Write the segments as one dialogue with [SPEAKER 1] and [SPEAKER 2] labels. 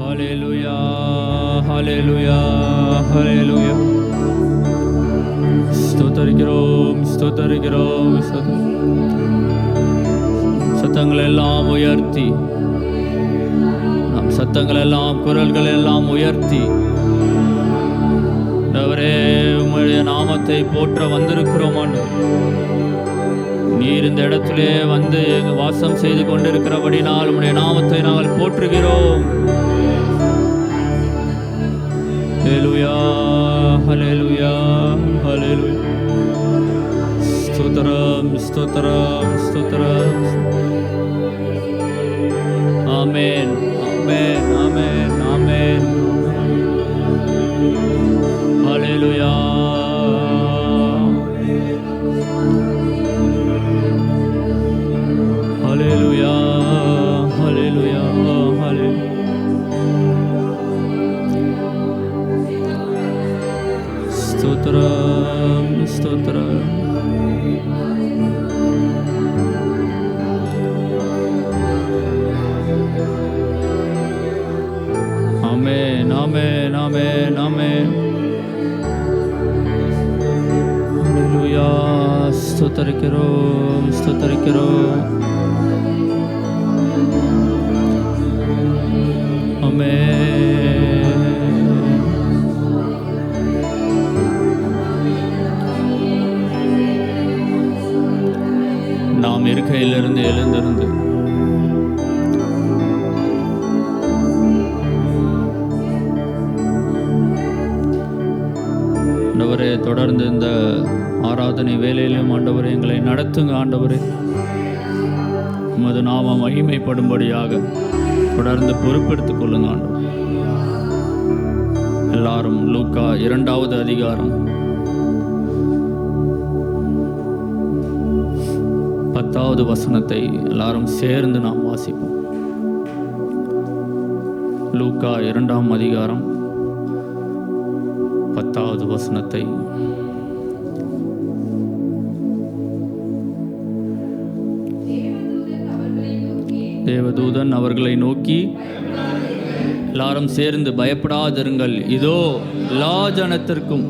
[SPEAKER 1] ஹல்லேலூயா, ஹல்லேலூயா, ஹல்லேலூயா. ஸ்தோத்தரிக்கிறோம், ஸ்தோத்தரிக்கிறோம். சத்தங்கள் எல்லாம் உயர்த்தி, நம் சத்தங்கள் எல்லாம், குரல்கள் எல்லாம் உயர்த்தி, ஆண்டவரே உம்முடைய நாமத்தை போற்ற வந்திருக்கிறோம். நீர் இந்த இடத்திலே வந்து வாசம் செய்து கொண்டிருக்கிறபடினால் உம்முடைய நாமத்தை நாங்கள் போற்றுகிறோம். ஹல்லேலூயா, ஹல்லேலூயா, ஹல்லேலூயா. ஸ்தோத்திரம், ஸ்தோத்திரம், ஸ்தோத்திரம். ஆமென், ஆமென், ஆமென், ஆமென். ஹல்லேலூயா. ஹல்லேலூயா, ஹல்லேலூயா, ஹல்லேலூயா. ஸ்தோத்திரம், ஸ்தோத்திரம். ஆமென், ஆமென், ஆமென், ஆமென். ஹல்லேலூயா. ஸ்தோத்தரிக்கிறோம், ஸ்தோத்தரிக்கிறோம். ஆமென். நாம் இருக்கையிலிருந்து எழுந்திருந்து ஆண்டவரே, தொடர்ந்து இந்த ஆராதனை வேலையிலும் ஆண்டவரே எங்களை நடத்துங்க. ஆண்டவரே, உமது நாமம் மகிமைப்படும்படியாக தொடர்ந்து பொறுப்பெடுத்துக் கொள்ளுங்க. ஆண்டவர், எல்லாரும் லூக்கா 2வது அதிகாரம் 10வது வசனத்தை எல்லாரும் சேர்ந்து நாம் வாசிப்போம். லூக்கா 2ஆம் அதிகாரம் 10வது வசனத்தை தேவதூதன் அவர்களை நோக்கி, எல்லாரும் சேர்ந்து, பயப்படாதிருங்கள், இதோ எல்லா ஜனத்திற்கும்,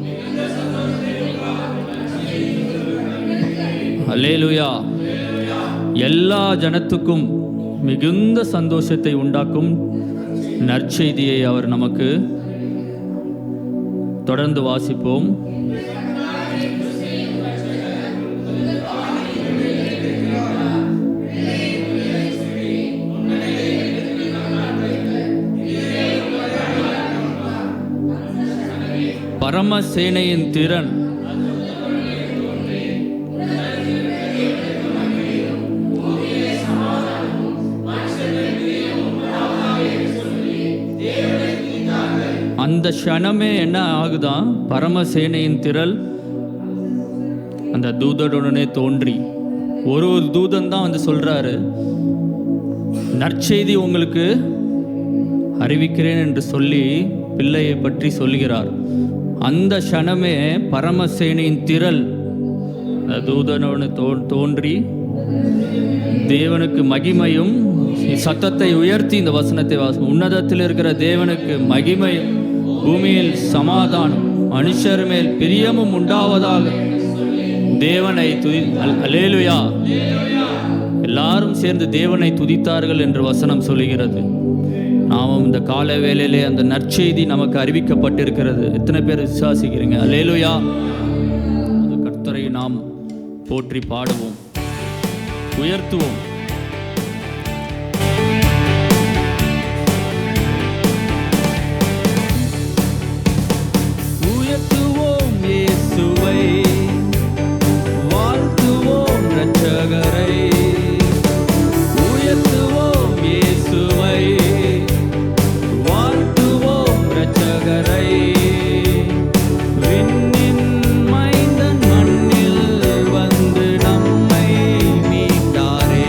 [SPEAKER 1] அல்லேலூயா, எல்லா ஜனத்துக்கும் மிகுந்த சந்தோஷத்தை உண்டாக்கும் நற்செய்தியை அவர் நமக்கு தொடர்ந்து வாசிப்போம். பரமசேனையின் திறன் அந்த க்ஷணமே என்ன ஆகுதான், பரமசேனையின் திரள் அந்த தூதனுடனே தோன்றி, ஒரு தூதன் தான் வந்து சொல்றாரு, நற்செய்தி உங்களுக்கு அறிவிக்கிறேன் என்று சொல்லி பிள்ளையை பற்றி சொல்கிறார். அந்த க்ஷணமே பரமசேனையின் திரள் தூதனோடு தோன்றி தேவனுக்கு மகிமையும், சத்தத்தை உயர்த்தி இந்த வசனத்தை வாசிக்கும், உன்னதத்தில் இருக்கிற தேவனுக்கு மகிமையும், பூமியில் சமாதானம், மனுஷர் மேல் பிரியமும் உண்டாவதாக தேவனை அல்லேலூயா. எல்லாரும் சேர்ந்து தேவனை துதித்தார்கள் என்று வசனம் சொல்லுகிறது. நாமும் இந்த கால வேளையிலே அந்த நற்செய்தி நமக்கு அறிவிக்கப்பட்டிருக்கிறது. எத்தனை பேர் விசுவாசிக்கிறீங்க? அல்லேலூயா. அந்த கர்த்தரை நாம் போற்றி பாடுவோம், உயர்த்துவோம். உயர்த்துவோம் இயேசுவை, வாழ்த்துவோம் இரட்சகரை. உயர்த்துவோம் இயேசுவை, வாழ்த்துவோம் இரட்சகரை. விண்ணின் மைந்தன் மண்ணில் வந்து நம்மை மீட்டாரே.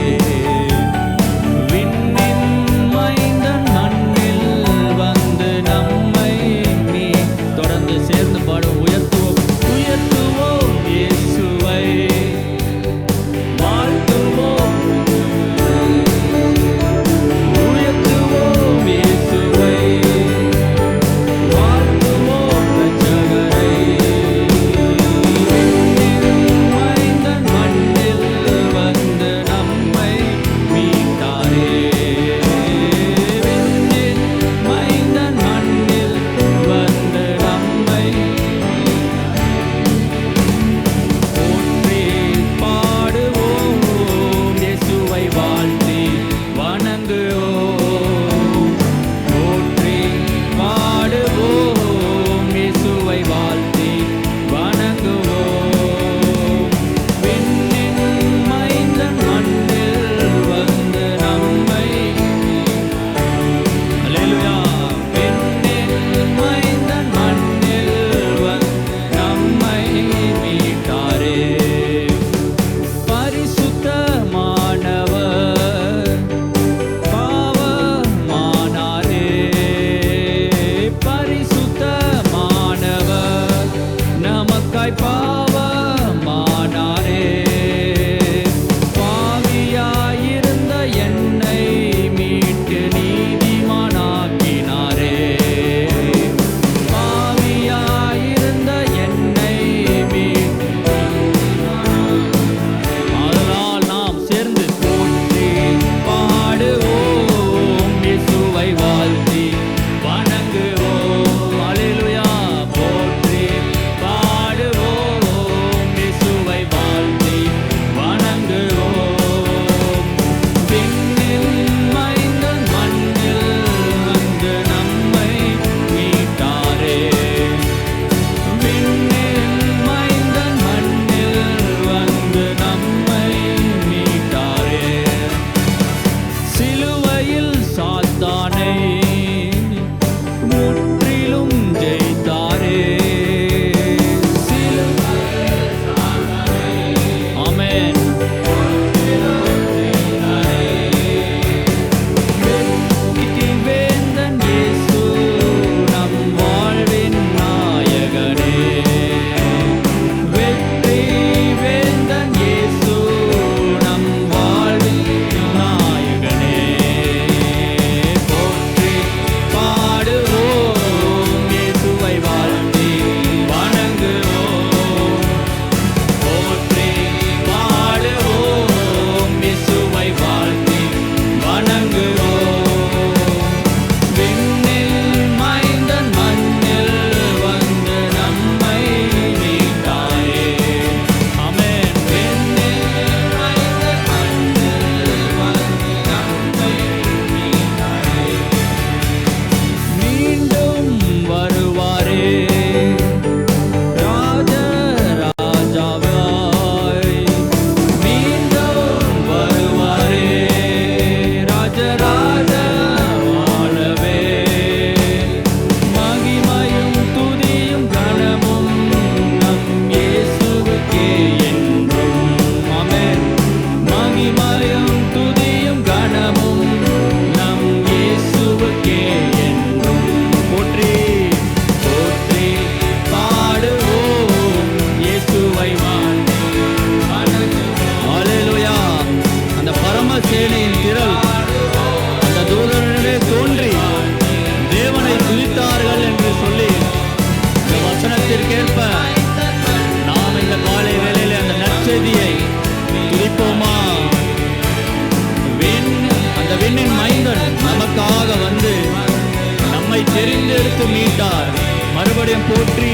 [SPEAKER 1] மறுபடியும் போற்றி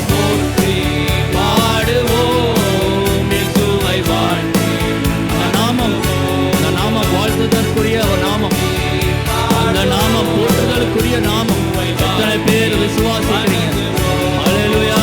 [SPEAKER 1] போற்றி பாடுவோம் இயேசுவை வாழ்த்தி. அந்த நாமம் வாழ்த்துதற்குரிய ஒரு நாமம், அந்த நாமம் போற்றுதலுக்குரிய நாமம். எத்தனை பேர் விசுவாசிக்கிறீங்க? ஹல்லேலூயா.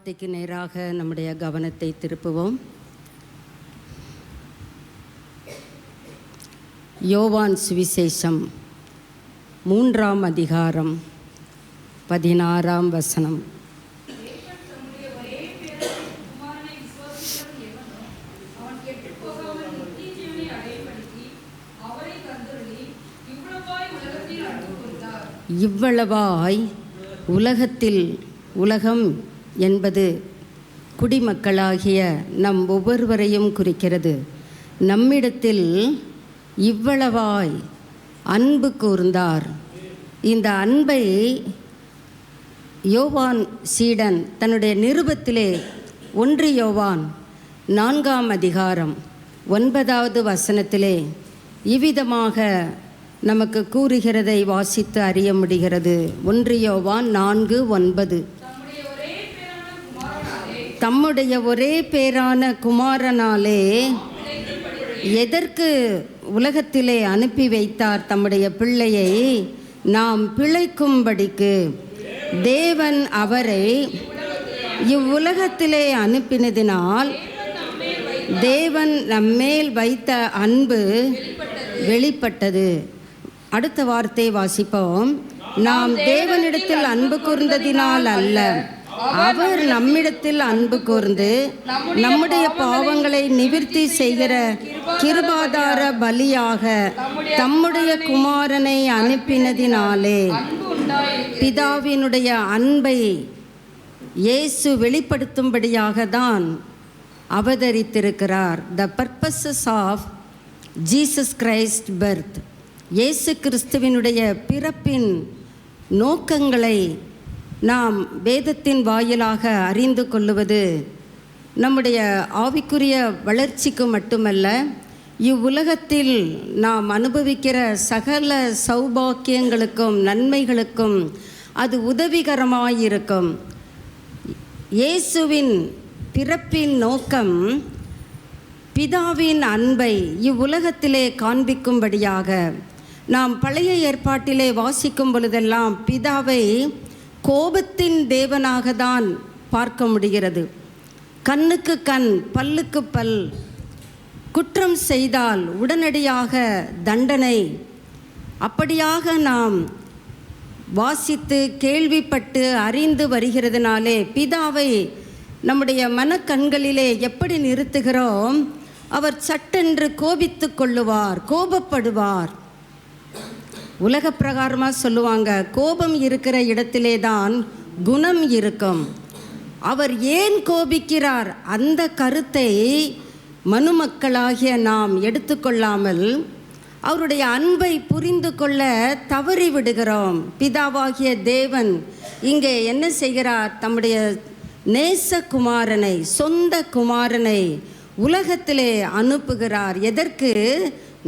[SPEAKER 2] வார்த்தைக்கு நேராக நம்முடைய கவனத்தை திருப்புவோம். யோவான் சுவிசேஷம் 3ஆம் அதிகாரம் 16ஆம் வசனம். இவ்வளவாய் உலகத்தில், உலகம் என்பது குடிமக்களாகிய நம் ஒவ்வொருவரையும் குறிக்கிறது. நம்மிடத்தில் இவ்வளவாய் அன்பு கூர்ந்தார். இந்த அன்பை யோவான் சீடன் தன்னுடைய நிருபத்திலே 1 யோவான் 4ஆம் அதிகாரம் 9வது வசனத்திலே இவ்விதமாக நமக்கு கூறுகிறதை வாசித்து அறிய முடிகிறது. 1 யோவான் 4:9. தம்முடைய ஒரே பேரான குமாரனாலே எதற்கு உலகத்திலே அனுப்பி வைத்தார்? தம்முடைய பிள்ளையை நாம் பிழைக்கும்படிக்கு. தேவன் அவரை இவ்வுலகத்திலே அனுப்பினதினால் தேவன் நம்மேல் வைத்த அன்பு வெளிப்பட்டது. அடுத்த வார்த்தை வாசிப்போம். நாம் தேவனிடத்தில் அன்பு கூர்ந்ததினால் அல்ல, அவர் நம்மிடத்தில் அன்பு கூர்ந்து நம்முடைய பாவங்களை நிவிர்த்தி செய்கிற கிருபாதார பலியாக தம்முடைய குமாரனை அனுப்பினதினாலே. பிதாவினுடைய அன்பை இயேசு வெளிப்படுத்தும்படியாக தான் அவதரித்திருக்கிறார். The purposes of Jesus Christ birth. இயேசு கிறிஸ்துவினுடைய பிறப்பின் நோக்கங்களை நாம் வேதத்தின் வாயிலாக அறிந்து கொள்ளுவது நம்முடைய ஆவிக்குரிய வளர்ச்சிக்கு மட்டுமல்ல, இவ்வுலகத்தில் நாம் அனுபவிக்கிற சகல சௌபாக்கியங்களுக்கும் நன்மைகளுக்கும் அது உதவிகரமாயிருக்கும். இயேசுவின் பிறப்பின் நோக்கம் பிதாவின் அன்பை இவ்வுலகத்திலே காண்பிக்கும்படியாக. நாம் பழைய ஏற்பாட்டிலே வாசிக்கும் பொழுதெல்லாம் பிதாவை கோபத்தின் தேவனாக தான் பார்க்க முடிகிறது. கண்ணுக்கு கண், பல்லுக்கு பல், குற்றம் செய்தால் உடனடியாக தண்டனை, அப்படியாக நாம் வாசித்து கேள்விப்பட்டு அறிந்து வருகிறதுனாலே பிதாவை நம்முடைய மனக்கண்களிலே எப்படி நிறுத்துகிறோம்? அவர் சட்டென்று கோபித்து கொள்ளுவார், கோபப்படுவார். உலக பிரகாரமாக சொல்லுவாங்க, கோபம் இருக்கிற இடத்திலே தான் குணம் இருக்கும். அவர் ஏன் கோபிக்கிறார்? அந்த கருத்தை மனுமக்களாகிய நாம் எடுத்துக்கொள்ளாமல் அவருடைய அன்பை புரிந்து கொள்ள தவறி விடுகிறோம். பிதாவாகிய தேவன் இங்கே என்ன செய்கிறார்? தம்முடைய நேசகுமாரனை, சொந்த குமாரனை உலகத்திலே அனுப்புகிறார். எதற்கு?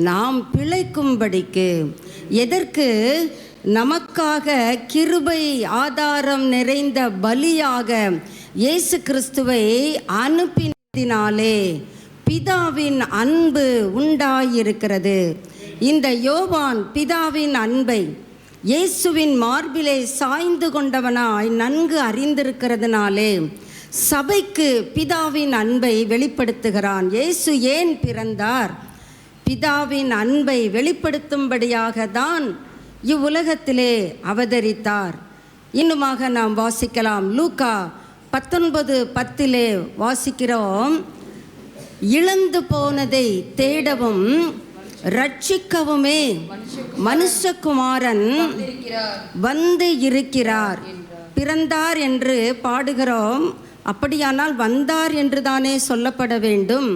[SPEAKER 2] நாம் பிழைக்கும்படிக்கு. எதற்கு? நமக்காக கிருபை ஆதாரம் நிறைந்த பலியாக இயேசு கிறிஸ்துவை அனுப்பினதினாலே பிதாவின் அன்பு உண்டாயிருக்கிறது. இந்த யோவான் பிதாவின் அன்பை இயேசுவின் மார்பிலே சாய்ந்து கொண்டவனாய் நன்கு அறிந்திருக்கிறதுனாலே சபைக்கு பிதாவின் அன்பை வெளிப்படுத்துகிறான். இயேசு ஏன் பிறந்தார்? பிதாவின் அன்பை வெளிப்படுத்தும்படியாக தான் இவ்வுலகத்திலே அவதரித்தார். இன்னுமாக நாம் வாசிக்கலாம். லூக்கா 19:10 வாசிக்கிறோம். இழந்து போனதை தேடவும் ரட்சிக்கவுமே மனுஷகுமாரன் வந்து இருக்கிறார். பிறந்தார் என்று பாடுகிறோம். அப்படியானால் வந்தார் என்று தானே சொல்லப்பட வேண்டும்.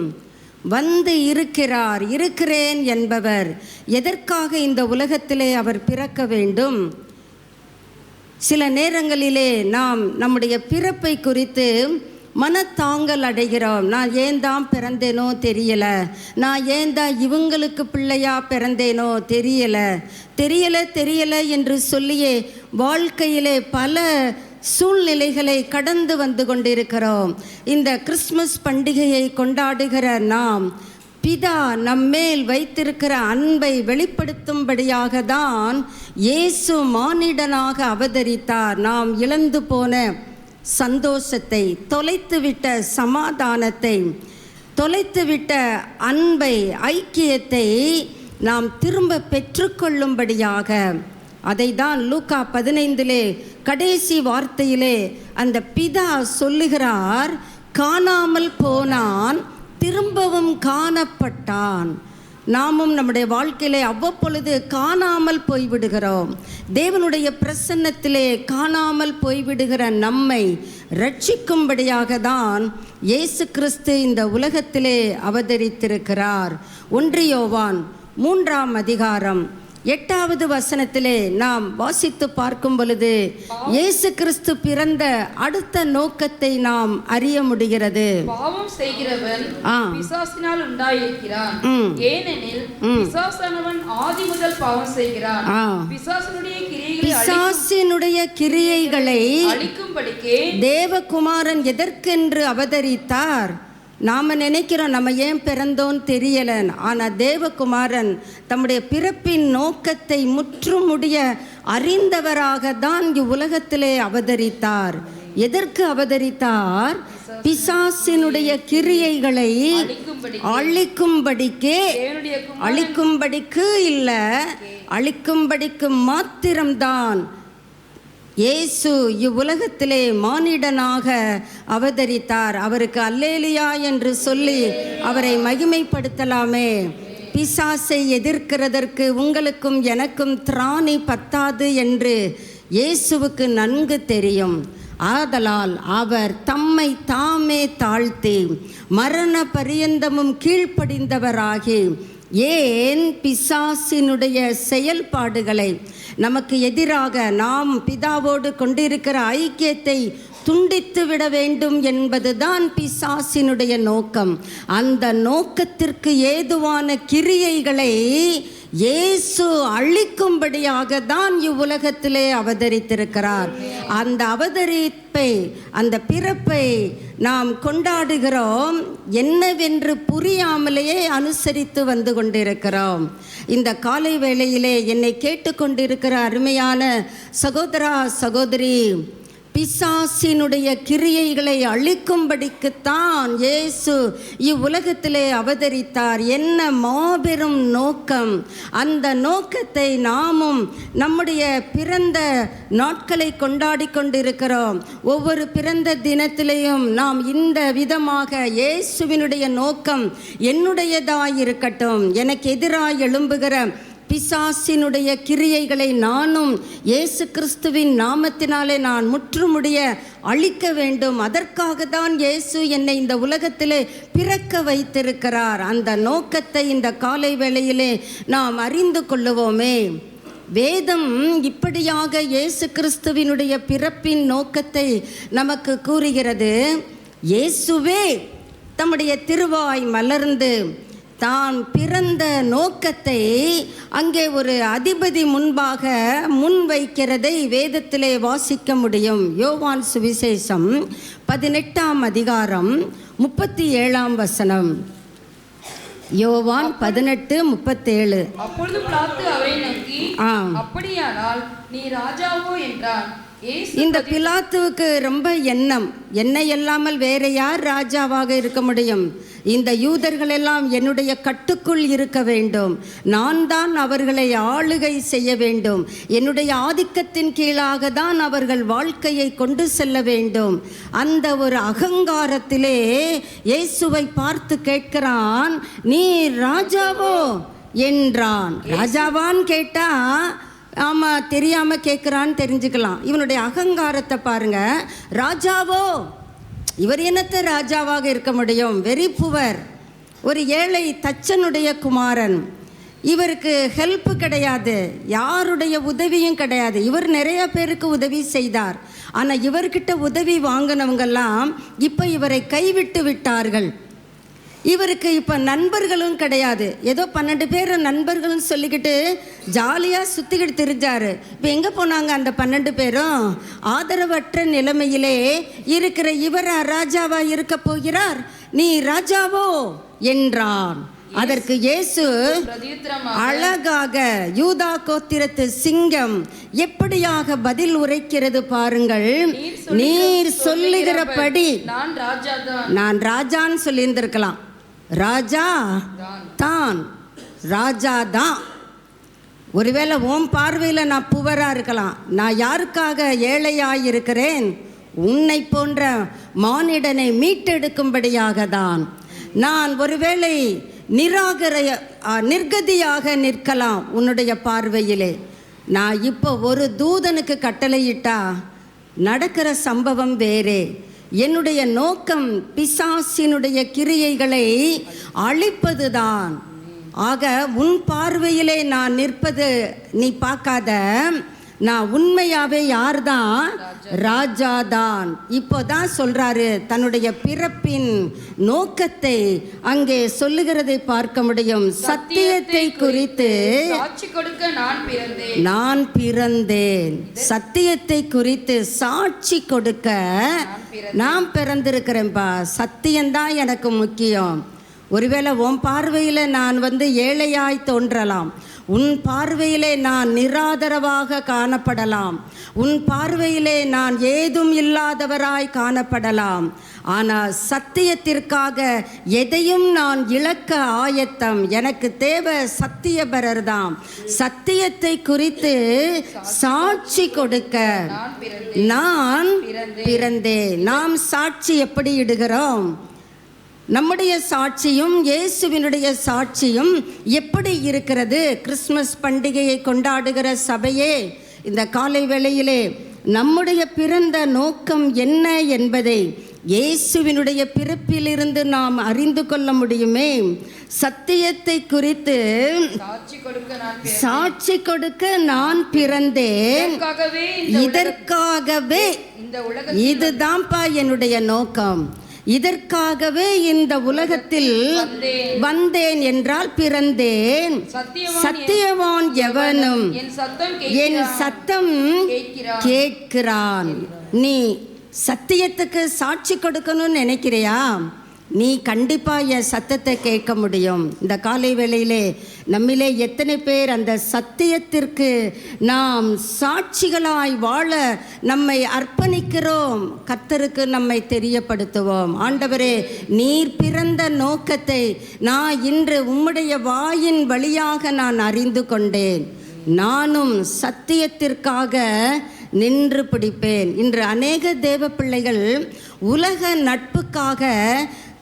[SPEAKER 2] வந்து இருக்கிறார், இருக்கிறேன் என்பவர். எதற்காக இந்த உலகத்திலே அவர் பிறக்க வேண்டும்? சில நேரங்களிலே நாம் நம்முடைய பிறப்பை குறித்து மனத்தாங்கல் அடைகிறோம். நான் ஏன் தான் பிறந்தேனோ தெரியலை, நான் ஏன் தான் இவங்களுக்கு பிள்ளையா பிறந்தேனோ தெரியலை என்று சொல்லியே வாழ்க்கையிலே பல சூழ்நிலைகளை கடந்து வந்து கொண்டிருக்கிறோம். இந்த கிறிஸ்மஸ் பண்டிகையை கொண்டாடுகிற நாம் பிதா நம்மேல் வைத்திருக்கிற அன்பை வெளிப்படுத்தும்படியாக தான் இயேசு மானிடனாக அவதரித்தார். நாம் இழந்து போன சந்தோஷத்தை, தொலைத்துவிட்ட சமாதானத்தை, தொலைத்துவிட்ட அன்பை, ஐக்கியத்தை நாம் திரும்ப பெற்றுக்கொள்ளும்படியாக, அதை தான் லூக்கா 15 கடைசி வார்த்தையிலே அந்த பிதா சொல்லுகிறார், காணாமல் போனான் திரும்பவும் காணப்பட்டான். நாமும் நம்முடைய வாழ்க்கையிலே அவ்வப்பொழுது காணாமல் போய்விடுகிறோம். தேவனுடைய பிரசன்னத்திலே காணாமல் போய்விடுகிற நம்மை ரட்சிக்கும்படியாக தான் இயேசு கிறிஸ்து இந்த உலகத்திலே அவதரித்திருக்கிறார். 1 யோவான் 3 8வது வசனத்திலே நாம் வாசித்து பார்க்கும் பொழுது இயேசு கிறிஸ்து பிறந்த அடுத்த நோக்கத்தை நாம் அறிய முடிகிறது.
[SPEAKER 3] பாவம் செய்கிறவன் பிசாசினால் உண்டாயிருக்கிறான், ஏனெனில் பிசாசானவன் ஆதி முதல் பாவம் செய்கிறான். பிசாசினுடைய கிரியைகளை அழிக்கும்படிக்கே தேவகுமாரன் எதற்கென்று அவதரித்தார்? நாம் நினைக்கிறோம் நம்ம ஏன் பிறந்தோன்னு தெரியல. ஆனால் தேவகுமாரன் தம்முடைய பிறப்பின் நோக்கத்தை முற்றுமுடிய அறிந்தவராக தான் இவ்வுலகத்திலே அவதரித்தார். எதற்கு அவதரித்தார்? பிசாசினுடைய கிரியைகளை அழிக்கும்படிக்கே, அழிக்கும்படிக்கு இல்லை, அழிக்கும்படிக்கு மாத்திரம்தான் இயேசு இவ்வுலகத்திலே மானிடனாக அவதரித்தார். அவருக்கு அல்லேலியா என்று சொல்லி அவரை மகிமைப்படுத்தலாமே. பிசாசை எதிர்க்கிறதற்கு உங்களுக்கும் எனக்கும் திராணி பத்தாது என்று இயேசுவுக்கு நன்கு தெரியும். ஆதலால் அவர் தம்மை தாமே தாழ்த்தி மரண பரியந்தமும் கீழ்ப்படிந்தவராகி, ஏன் பிசாசினுடைய செயல்பாடுகளை, நமக்கு எதிராக நாம் பிதாவோடு கொண்டிருக்கிற ஐக்கியத்தை துண்டித்து விட வேண்டும் என்பதுதான் பிசாசினுடைய நோக்கம். அந்த நோக்கத்திற்கு ஏதுவான கிரியைகளை இயேசு அழிக்கும்படியாக தான் இவ்வுலகத்திலே அவதரித்திருக்கிறார். அந்த அவதரிப்பை, அந்த பிறப்பை நாம் கொண்டாடுகிறோம். என்னவென்று புரியாமலேயே அனுசரித்து வந்து கொண்டிருக்கிறோம். இந்த காலை வேளையிலே என்னை கேட்டுக்கொண்டிருக்கிற அருமையான சகோதரா சகோதரி, பிசாசினுடைய கிரியைகளை அழிக்கும்படிக்குத்தான் இயேசு இவ்வுலகத்திலே அவதரித்தார். என்ன மாபெரும் நோக்கம்! அந்த நோக்கத்தை நாமும் நம்முடைய பிறந்த நாட்களை கொண்டாடி கொண்டிருக்கிறோம். ஒவ்வொரு பிறந்த தினத்திலேயும் நாம் இந்த விதமாக இயேசுவினுடைய நோக்கம் என்னுடையதாயிருக்கட்டும், எனக்கு எதிராக எழும்புகிற பிசாசினுடைய கிரியைகளை நானும் இயேசு கிறிஸ்துவின் நாமத்தினாலே நான் முற்றுமுடிய அழிக்க வேண்டும். அதற்காக தான் இயேசு என்னை இந்த உலகத்திலே பிறக்க வைத்திருக்கிறார். அந்த நோக்கத்தை இந்த காலை வேளையிலே நாம் அறிந்து கொள்ளுவோமே. வேதம் இப்படியாக இயேசு கிறிஸ்துவினுடைய பிறப்பின் நோக்கத்தை நமக்கு கூறுகிறது. இயேசுவே தம்முடைய திருவாய் மலர்ந்து தான் பிறந்த நோக்கத்தை அங்கே ஒரு அதிபதி முன்பாக முன்வைக்கிறதை வேதத்திலே வாசிக்க முடியும். யோவான் சுவிசேஷம் 18:37. யோவான் 18:37. அப்பொழுது பிலாத்து அவரை நோக்கி, அப்படியானால் நீ ராஜாவோ என்றான்.
[SPEAKER 2] இந்த பிலாத்துவுக்கு ரொம்ப எண்ணம், என்னை இல்லாமல் வேற யார் ராஜாவாக இருக்க முடியும்? இந்த யூதர்கள் எல்லாம் என்னுடைய கட்டுக்குள் இருக்க வேண்டும், நான் தான் அவர்களை ஆளுகை செய்ய வேண்டும், என்னுடைய ஆதிக்கத்தின் கீழாக தான் அவர்கள் வாழ்க்கையை கொண்டு செல்ல வேண்டும். அந்த ஒரு அகங்காரத்திலே இயேசுவை பார்த்து கேட்கிறான், நீ ராஜாவோ என்றான். ராஜாவான்னு கேட்டா ஆமாம், தெரியாமல் கேட்குறான்னு தெரிஞ்சுக்கலாம். இவனுடைய அகங்காரத்தை பாருங்க. ராஜாவோ, இவர் என்னத்தை ராஜாவாக இருக்க முடியும்? வெரி புவர், ஒரு ஏழை தச்சனுடைய குமாரன். இவருக்கு ஹெல்ப்பு கிடையாது, யாருடைய உதவியும் கிடையாது. இவர் நிறைய பேருக்கு உதவி செய்தார். ஆனால் இவர்கிட்ட உதவி வாங்கினவங்கெல்லாம் இப்போ இவரை கைவிட்டு விட்டார்கள். இவருக்கு இப்போ நண்பர்களும் கிடையாது. ஏதோ 12 பேர் நண்பர்கள்னு சொல்லிக்கிட்டு ஜாலியாக சுற்றிக்கிட்டு திரிஞ்சார். இப்போ எங்கே போனாங்க அந்த 12 பேரும்? ஆதரவற்ற நிலைமையிலே இருக்கிற இவர் ராஜாவா இருக்க போகிறார். நீ ராஜாவோ என்றான். அதற்கு இயேசு
[SPEAKER 3] பிரதியுத்தரமாக,
[SPEAKER 2] அழகாக யூதா கோத்திரத்து சிங்கம் எப்படியாக பதில் உரைக்கிறது பாருங்கள். நீர் சொல்லுகிறபடி
[SPEAKER 3] நான் ராஜாதான்.
[SPEAKER 2] நான் ராஜான்னு சொல்லியிருந்திருக்கலாம். ராஜா தான், ராஜா தான். ஒருவேளை உன் பார்வையில் நான் புவரா இருக்கலாம். நான் யாருக்காக ஏழையாயிருக்கிறேன்? உன்னை போன்ற மானிடனை மீட்டெடுக்கும்படியாக தான். நான் ஒருவேளை நிர்கதியாக நிற்கலாம் உன்னுடைய பார்வையிலே. நான் இப்போ ஒரு தூதனுக்கு கட்டளையிட்டா நடக்கிற சம்பவம் வேறே. என்னுடைய நோக்கம் பிசாசினுடைய கிரியைகளை அழிப்பதுதான். ஆக உன் பார்வையிலே நான் நிற்பது நீ பார்க்காத. நான் உண்மையாவே யார்தான்? ராஜாதான். இப்போதான் சொல்றாரு, தன்னுடைய பிறப்பின் நோக்கத்தை அங்கே சொல்லுகிறதை பார்க்க முடியும். சத்தியத்தை குறித்து
[SPEAKER 3] சாட்சி கொடுக்க
[SPEAKER 2] நான் பிறந்தேன். சத்தியத்தை குறித்து சாட்சி கொடுக்க நான் பிறந்திருக்கிறேன்பா. சத்தியம்தான் எனக்கு முக்கியம். ஒருவேளை உன் பார்வையில் நான் ஏழையாய் தோன்றலாம். உன் பார்வையிலே நான் நிராதரவாக காணப்படலாம். உன் பார்வையிலே நான் ஏதும் இல்லாதவராய் காணப்படலாம். ஆனால் சத்தியத்திற்காக எதையும் நான் இழக்க ஆயத்தம். எனக்கு தேவை சத்தியபரர் தான். சத்தியத்தை குறித்து சாட்சி கொடுக்க நான் பிறந்தேன். நாம் சாட்சி எப்படி இடுகிறோம்? நம்முடைய சாட்சியும் இயேசுவினுடைய சாட்சியும் எப்படி இருக்கிறது? கிறிஸ்மஸ் பண்டிகையை கொண்டாடுகிற சபையே, இந்த காலை வேளையிலே நம்முடைய பிறந்த நோக்கம் என்ன என்பதை இயேசுவினுடைய பிறப்பிலிருந்து நாம் அறிந்து கொள்ள முடியுமே. சத்தியத்தை குறித்து சாட்சி கொடுக்க நான் பிறந்தேன். இதற்காகவே இதுதான்ப்பா என்னுடைய நோக்கம். இதற்காகவே இந்த உலகத்தில் வந்தேன் என்றால் பிறந்தேன். சத்தியவான் எவனும் என் சத்தம் கேட்கிறான். நீ சத்தியத்துக்கு சாட்சி கொடுக்கணும்னு நினைக்கிறியா? நீ கண்டிப்பா என் சத்தத்தை கேட்க முடியும். இந்த காலை வேளையிலே நம்மிலே எத்தனை பேர் அந்த சத்தியத்திற்கு நாம் சாட்சிகளாய் வாழ நம்மை அர்ப்பணிக்கிறோம்? கர்த்தருக்கு நம்மை தெரியப்படுத்துவோம். ஆண்டவரே, நீர் பிறந்த நோக்கத்தை நான் இன்று உம்முடைய வாயின் வழியாக நான் அறிந்து கொண்டேன். நானும் சத்தியத்திற்காக நின்று பிடிப்பேன். இன்று அநேக தேவ பிள்ளைகள் உலக நட்புக்காக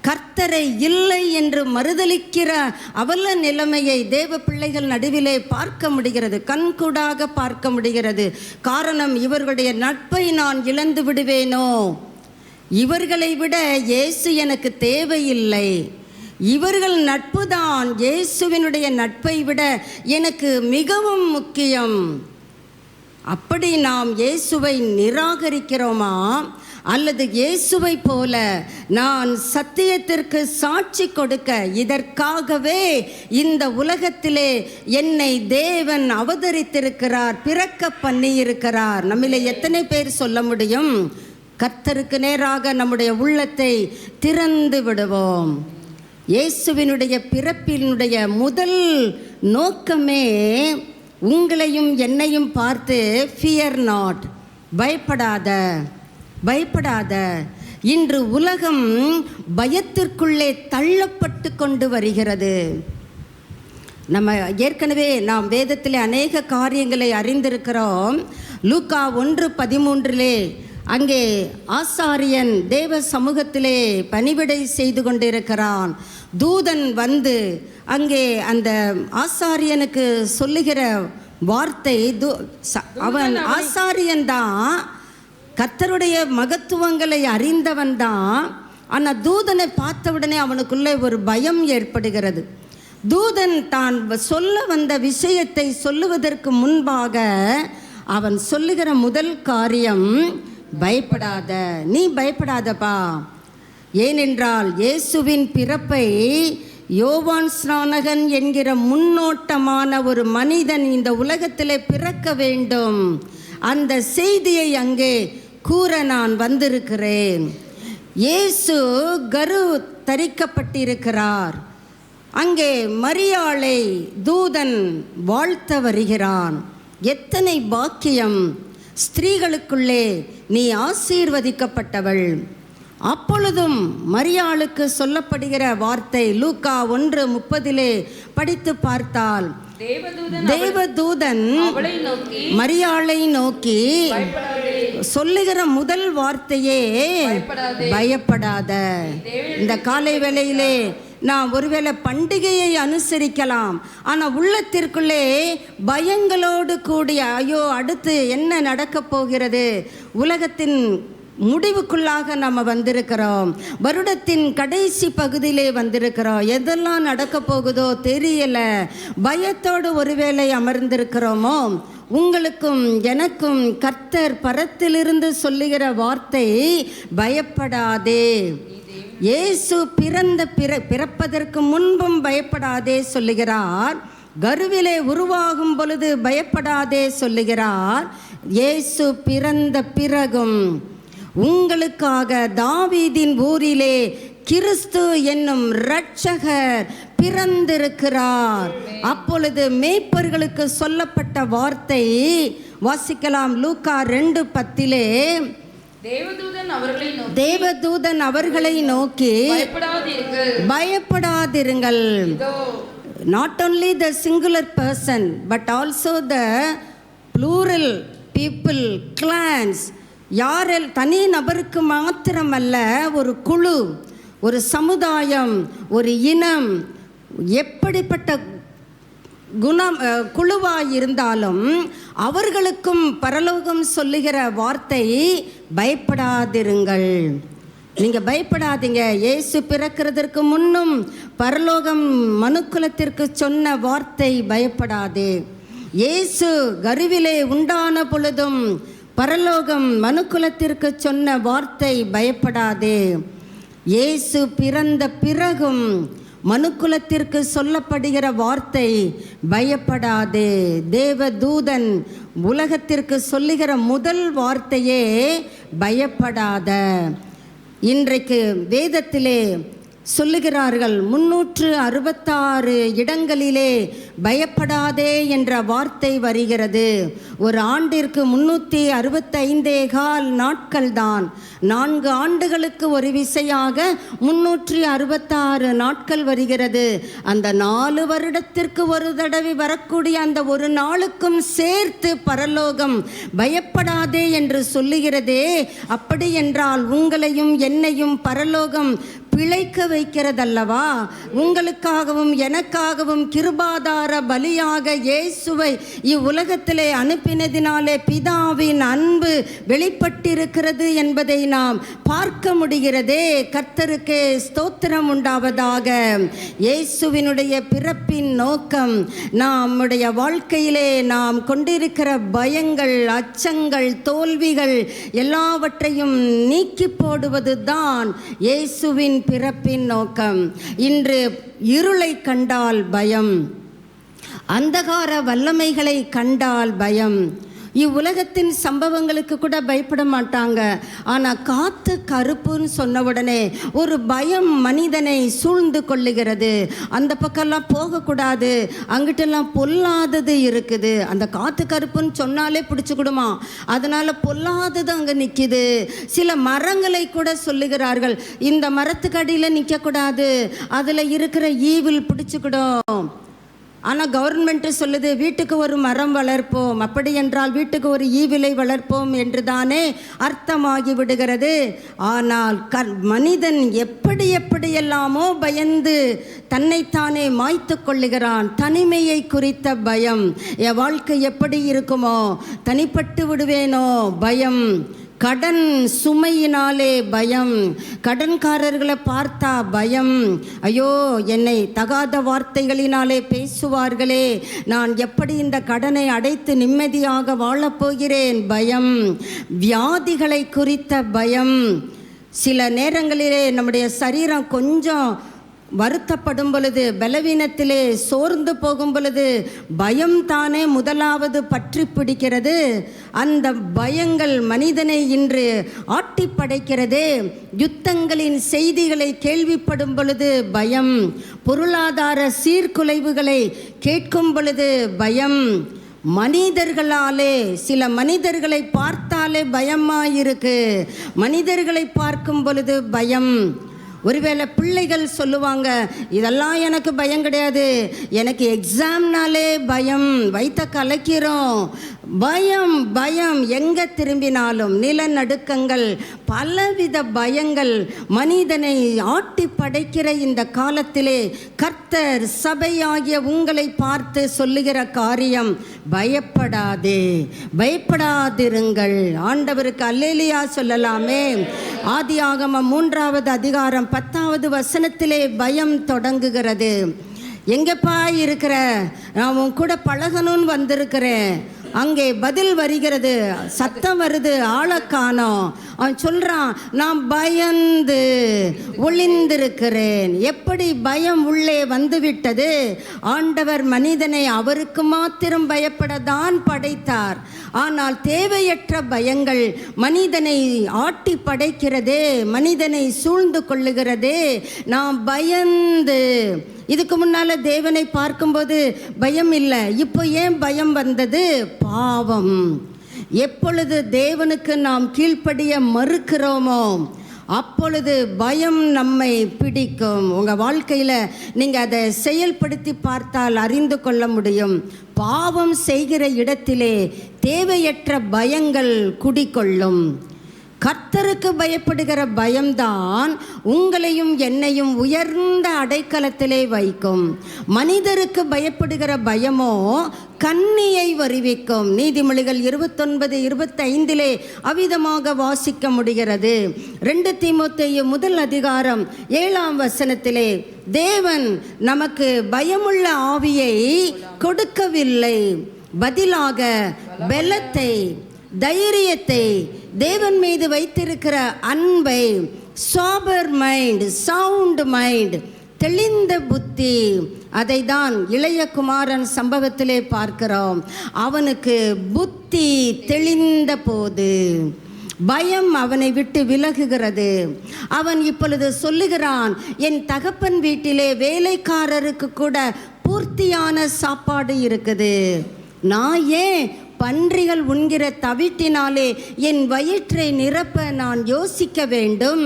[SPEAKER 2] கர்த்தரை இல்லை என்று மறுதலிக்கிற அவல நிலைமையை தேவ பிள்ளைகள் நடுவிலே பார்க்க முடிகிறது, கண்கூடாக பார்க்க முடிகிறது. காரணம், இவர்களுடைய நட்பை நான் இழந்து விடுவேனோ, இவர்களை விட இயேசு எனக்கு தேவையில்லை, இவர்கள் நட்புதான் இயேசுவினுடைய நட்பை விட எனக்கு மிகவும் முக்கியம். அப்படி நாம் இயேசுவை நிராகரிக்கிறோமா? அல்லது இயேசுவை போல நான் சத்தியத்திற்கு சாட்சி கொடுக்க, இதற்காகவே இந்த உலகத்திலே என்னை தேவன் அவதரித்திருக்கிறார், பிறக்க பண்ணியிருக்கிறார். நம்மிலே எத்தனை பேர் சொல்ல முடியும்? கர்த்தருக்கு நேராக நம்முடைய உள்ளத்தை திறந்து விடுவோம். இயேசுவினுடைய பிறப்பினுடைய முதல் நோக்கமே உங்களையும் என்னையும் பார்த்து ஃபியர் நாட், பயப்படாத பயப்படாத. இன்று உலகம் பயத்திற்குள்ளே தள்ளப்பட்டு கொண்டு வருகிறது. நம்ம ஏற்கனவே நாம் வேதத்திலே அநேக காரியங்களை அறிந்திருக்கிறோம். லூக்கா 1:13 அங்கே ஆசாரியன் தேவ சமூகத்திலே பணிவிடை செய்து கொண்டிருக்கிறான். தூதன் வந்து அங்கே அந்த ஆசாரியனுக்கு சொல்லுகிற வார்த்தை, அவன் ஆசாரியன்தான், கர்த்தருடைய மகத்துவங்களை அறிந்தவன் தான். ஆனால் தூதனை பார்த்தவுடனே அவனுக்குள்ளே ஒரு பயம் ஏற்படுகிறது. தூதன் தான் சொல்ல வந்த விஷயத்தை சொல்லுவதற்கு முன்பாக அவன் சொல்லுகிற முதல் காரியம், பயப்படாத, நீ பயப்படாதப்பா. ஏனென்றால் இயேசுவின் பிறப்பை யோவான் ஸ்நானகன் என்கிற முன்னோட்டமான ஒரு மனிதன் இந்த உலகத்திலே பிறக்க வேண்டும், அந்த செய்தியை அங்கே கூற நான் வந்திருக்கிறேன். இயேசு கரு தரிக்கப்பட்டிருக்கிறார். அங்கே மரியாளை தூதன் வாழ்த்த வருகிறான். எத்தனை பாக்கியம்! ஸ்திரீகளுக்குள்ளே நீ ஆசீர்வதிக்கப்பட்டவள். அப்பொழுதும் மரியாளுக்கு சொல்லப்படுகிற வார்த்தை லூக்கா 1:30 படித்து பார்த்தால், தேவதூதன் மரியாளை நோக்கி சொல்லுகிற முதல் வார்த்தையே பயப்படாத. இந்த காலை வேளையிலே நாம் ஒருவேளை பண்டிகையை அனுசரிக்கலாம், ஆனால் உள்ளத்திற்குள்ளே பயங்களோடு கூடிய ஐயோ அடுத்து என்ன நடக்கப் போகிறது, உலகத்தின் முடிவுக்குள்ளாக நம்ம வந்திருக்கிறோம், வருடத்தின் கடைசி பகுதியிலே வந்திருக்கிறோம், எதெல்லாம் நடக்க போகுதோ தெரியல, பயத்தோடு ஒருவேளை அமர்ந்திருக்கிறோமோ, உங்களுக்கும் எனக்கும் கர்த்தர் பரத்திலிருந்து சொல்லுகிற வார்த்தை பயப்படாதே. இயேசு பிறப்பதற்கு முன்பும் பயப்படாதே சொல்லுகிறார். கருவிலே உருவாகும் பொழுது பயப்படாதே சொல்லுகிறார். இயேசு பிறந்த பிறகும் உங்களுக்காக தாவீதின் ஊரிலே கிறிஸ்து என்னும் இரட்சகர் பிறந்திருக்கிறார். அப்பொழுது மேய்ப்பர்களுக்கு சொல்லப்பட்ட வார்த்தை வாசிக்கலாம். லூக்கா 2:10 தேவதூதன் அவர்களை நோக்கி பயப்படாதிருங்கள். Not only the singular person but also the plural people, clans. யாரில் தனி நபருக்கு மாத்திரமல்ல, ஒரு குழு, ஒரு சமுதாயம், ஒரு இனம், எப்படிப்பட்ட குழுவாய் இருந்தாலும் அவர்களுக்கும் பரலோகம் சொல்லுகிற வார்த்தை பயப்படாதிருங்கள். நீங்கள் பயப்படாதீங்க. இயேசு பிறக்கிறதற்கு முன்னும் பரலோகம் மனுக்குலத்திற்கு சொன்ன வார்த்தை பயப்படாதே. இயேசு கருவிலே உண்டான பொழுதும் பரலோகம் மனுக்குலத்திற்கு சொன்ன வார்த்தை பயப்படாதே. இயேசு பிறந்த பிறகும் மனுக்குலத்திற்கு சொல்லப்படுகிற வார்த்தை பயப்படாதே. தேவதூதன் உலகத்திற்கு சொல்லுகிற முதல் வார்த்தையே பயப்படாத. இன்றைக்கு வேதத்திலே சொல்லுகிறார்கள் 366 இடங்களிலே பயப்படாதே என்ற வார்த்தை வருகிறது. ஒரு ஆண்டிற்கு 365 நாட்கள் தான். 4 ஆண்டுகளுக்கு ஒரு விசையாக 366 நாட்கள் வருகிறது. அந்த 4 வருடத்திற்கு ஒரு தடவை வரக்கூடிய அந்த ஒரு நாளுக்கும் சேர்த்து பரலோகம் பயப்படாதே என்று சொல்லுகிறதே. அப்படி என்றால் உங்களையும் என்னையும் பரலோகம் பிழைக்க வைக்கிறதல்லவா? உங்களுக்காகவும் எனக்காகவும் கிருபாதார பலியாக இயேசுவை இவ்வுலகத்திலே அனுப்பினதினாலே பிதாவின் அன்பு வெளிப்பட்டிருக்கிறது என்பதை நாம் பார்க்க முடிகிறதே. கர்த்தருக்கே ஸ்தோத்திரம் உண்டாவதாக. இயேசுவினுடைய பிறப்பின் நோக்கம் நம்முடைய வாழ்க்கையிலே நாம் கொண்டிருக்கிற பயங்கள், அச்சங்கள், தோல்விகள் எல்லாவற்றையும் நீக்கி போடுவது தான் இயேசுவின் பிறப்பின் நோக்கம். இன்று இருளை கண்டால் பயம், அந்தகார வல்லமைகளை கண்டால் பயம். இவ்வுலகத்தின் சம்பவங்களுக்கு கூட பயப்பட மாட்டாங்க. ஆனால் காத்து கருப்புன்னு சொன்ன உடனே ஒரு பயம் மனிதனை சூழ்ந்து கொள்ளுகிறது. அந்த பக்கம்லாம் போகக்கூடாது, அங்கிட்டெல்லாம் பொல்லாதது இருக்குது. அந்த காத்து கருப்புன்னு சொன்னாலே பிடிச்சிக்கிடுமா, அதனால் பொல்லாதது அங்கே நிற்கிது. சில மரங்களை கூட சொல்லுகிறார்கள், இந்த மரத்துக்கு அடியில் நிற்கக்கூடாது, அதில் இருக்கிற ஈவில் பிடிச்சிக்கிடும். ஆனால் கவர்மெண்ட்டு சொல்லுது வீட்டுக்கு ஒரு மரம் வளர்ப்போம், அப்படி என்றால் வீட்டுக்கு ஒரு ஈவிலை வளர்ப்போம் என்று தானே அர்த்தமாகி விடுகிறது. ஆனால் மனிதன் எப்படியெல்லாமோ பயந்து தன்னைத்தானே மாய்த்து கொள்ளுகிறான். தனிமையை குறித்த பயம், என் வாழ்க்கை எப்படி இருக்குமோ, தனிப்பட்டு விடுவேனோ பயம், கடன் சுமையினாலே பயம், கடன்காரர்களை பார்த்தா பயம், ஐயோ என்னை தகாத வார்த்தைகளினாலே பேசுவார்களே, நான் எப்படி இந்த கடனை அடைத்து நிம்மதியாக வாழப்போகிறேன் பயம், வியாதிகளை குறித்த பயம். சில நேரங்களிலே நம்முடைய சரீரம் கொஞ்சம் வருத்தப்படும் பொழுது, பலவீனத்திலே சோர்ந்து போகும் பொழுது பயம் தானே முதலாவது பற்றி பிடிக்கிறது. அந்த பயங்கள் மனிதனை இன்று ஆட்டி படைக்கிறதே. யுத்தங்களின் செய்திகளை கேள்விப்படும் பொழுது பயம், பொருளாதார சீர்குலைவுகளை கேட்கும் பொழுது பயம், மனிதர்களாலே சில மனிதர்களை பார்த்தாலே பயமாயிருக்கு, மனிதர்களை பார்க்கும் பொழுது பயம். ஒருவேளை பிள்ளைகள் சொல்லுவாங்க, இதெல்லாம் எனக்கு பயம் கிடையாது, எனக்கு எக்ஸாம்னாலே பயம், வைத்த கலக்கிறோம், பயம் பயம். எங்கே திரும்பினாலும் நிலநடுக்கங்கள், பலவித பயங்கள் மனிதனை ஆட்டி படைக்கிற இந்த காலத்திலே கர்த்தர் சபையாகிய உங்களை பார்த்து சொல்லுகிற காரியம், பயப்படாதே, பயப்படாதிருங்கள். ஆண்டவருக்கு அல்லேலியா சொல்லலாமே. ஆதியாகமம் 3வது அதிகாரம் 10வது வசனத்திலே பயம் தொடங்குகிறது. எங்கப்பா இருக்கிற? நான் உன் கூட பழகணும்னு வந்திருக்கிறேன். அங்கே பதில் வருகிறது, சத்தம் வருது, ஆளை காணோம். அவன் சொல்றான், நான் பயந்து ஒளிந்திருக்கிறேன். எப்படி பயம் உள்ளே வந்துவிட்டது? ஆண்டவர் மனிதனை அவருக்கு மாத்திரம் பயப்படத்தான் படைத்தார். ஆனால் தேவையற்ற பயங்கள் மனிதனை ஆட்டி படைக்கிறதே, மனிதனை சூழ்ந்து கொள்ளுகிறதே. நாம் பயந்து, இதுக்கு முன்னால் தேவனை பார்க்கும்போது பயம் இல்லை, இப்போ ஏன் பயம் வந்தது? பாவம். எப்பொழுது தேவனுக்கு நாம் கீழ்ப்படிய மறுக்கிறோமோ அப்பொழுது பயம் நம்மை பிடிக்கும். உங்கள் வாழ்க்கையில் நீங்கள் அதை செயல்படுத்தி பார்த்தால் அறிந்து கொள்ள முடியும். பாவம் செய்கிற இடத்திலே தேவையற்ற பயங்கள் குடிகொள்ளும். கர்த்தருக்கு பயப்படுகிற பயம்தான் உங்களையும் என்னையும் உயர்ந்த அடைக்கலத்திலே வைக்கும். மனிதருக்கு பயப்படுகிற பயமோ கண்ணியை வருவிக்கும். நீதிமொழிகள் 29:25 அவ்விதமாக வாசிக்க முடிகிறது. 2 தீமோத்தேயு 1 அதிகாரம் 7ஆம் வசனத்திலே, தேவன் நமக்கு பயமுள்ள ஆவியை கொடுக்கவில்லை, பதிலாக பலத்தை, தைரியத்தை, தேவன் மீது வைத்திருக்கிற அன்பை, சோபர் மைண்ட், சவுண்ட் மைண்ட், தெளிந்த புத்தி, அதை தான் இளைய குமாரன் சம்பவத்திலே பார்க்கிறோம். அவனுக்கு புத்தி தெளிந்த போது பயம் அவனை விட்டு விலகுகிறது. அவன் இப்பொழுது சொல்லுகிறான், என் தகப்பன் வீட்டிலே வேலைக்காரருக்கு கூட பூர்த்தியான சாப்பாடு இருக்குது, நான் ஏன் பன்றிகள் உண்கிற தவிட்டினாலே என் வயிற்றை நிரப்ப நான் யோசிக்க வேண்டும்?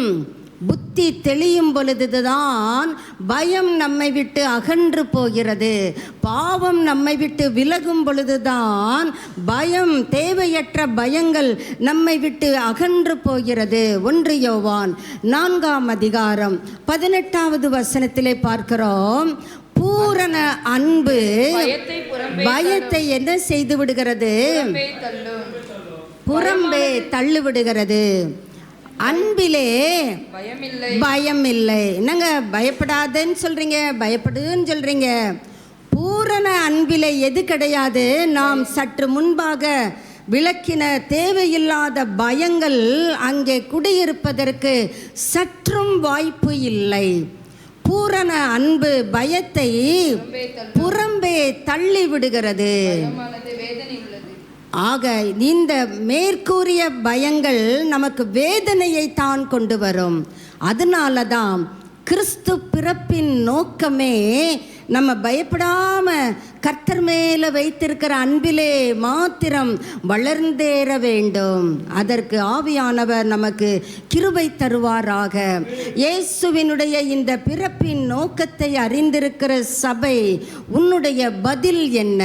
[SPEAKER 2] புத்தி தெளியும் பொழுதுதான் பயம் நம்மை விட்டு அகன்று போகிறது. பாவம் நம்மை விட்டு விலகும் பொழுதுதான் பயம், தேவையற்ற பயங்கள் நம்மை விட்டு அகன்று போகிறது. 1 யோவான் 4ஆம் அதிகாரம் 18வது வசனத்திலே பார்க்கிறோம், பூரண அன்பு பயத்தை என்ன செய்து விடுகிறது? புறம்பே தள்ளு விடுகிறது. அன்பிலே பயம் இல்லை. என்னங்க பயப்படாதேன்னு சொல்றீங்க, பயப்படுன்னு சொல்றீங்க. பூரண அன்பிலே எது கிடையாது? நாம் சற்று முன்பாக விளக்கின தேவையில்லாத பயங்கள் அங்கே குடியிருப்பதற்கு சற்றும் வாய்ப்பு இல்லை. பூரண அன்பு பயத்தை புறம்பே தள்ளி விடுகிறது. ஆக இந்த மேற்கூறிய பயங்கள் நமக்கு வேதனையை தான் கொண்டு வரும். அதனால தான் கிறிஸ்து பிறப்பின் நோக்கமே நம்ம பயப்படாம கர்த்தர் மேலே வைத்திருக்கிற அன்பிலே மாத்திரம் வளர்ந்தேற வேண்டும். அதற்கு ஆவியானவர் நமக்கு கிருபை தருவாராக. இயேசுவினுடைய இந்த பிறப்பின் நோக்கத்தை அறிந்திருக்கிற சபை, உன்னுடைய பதில் என்ன?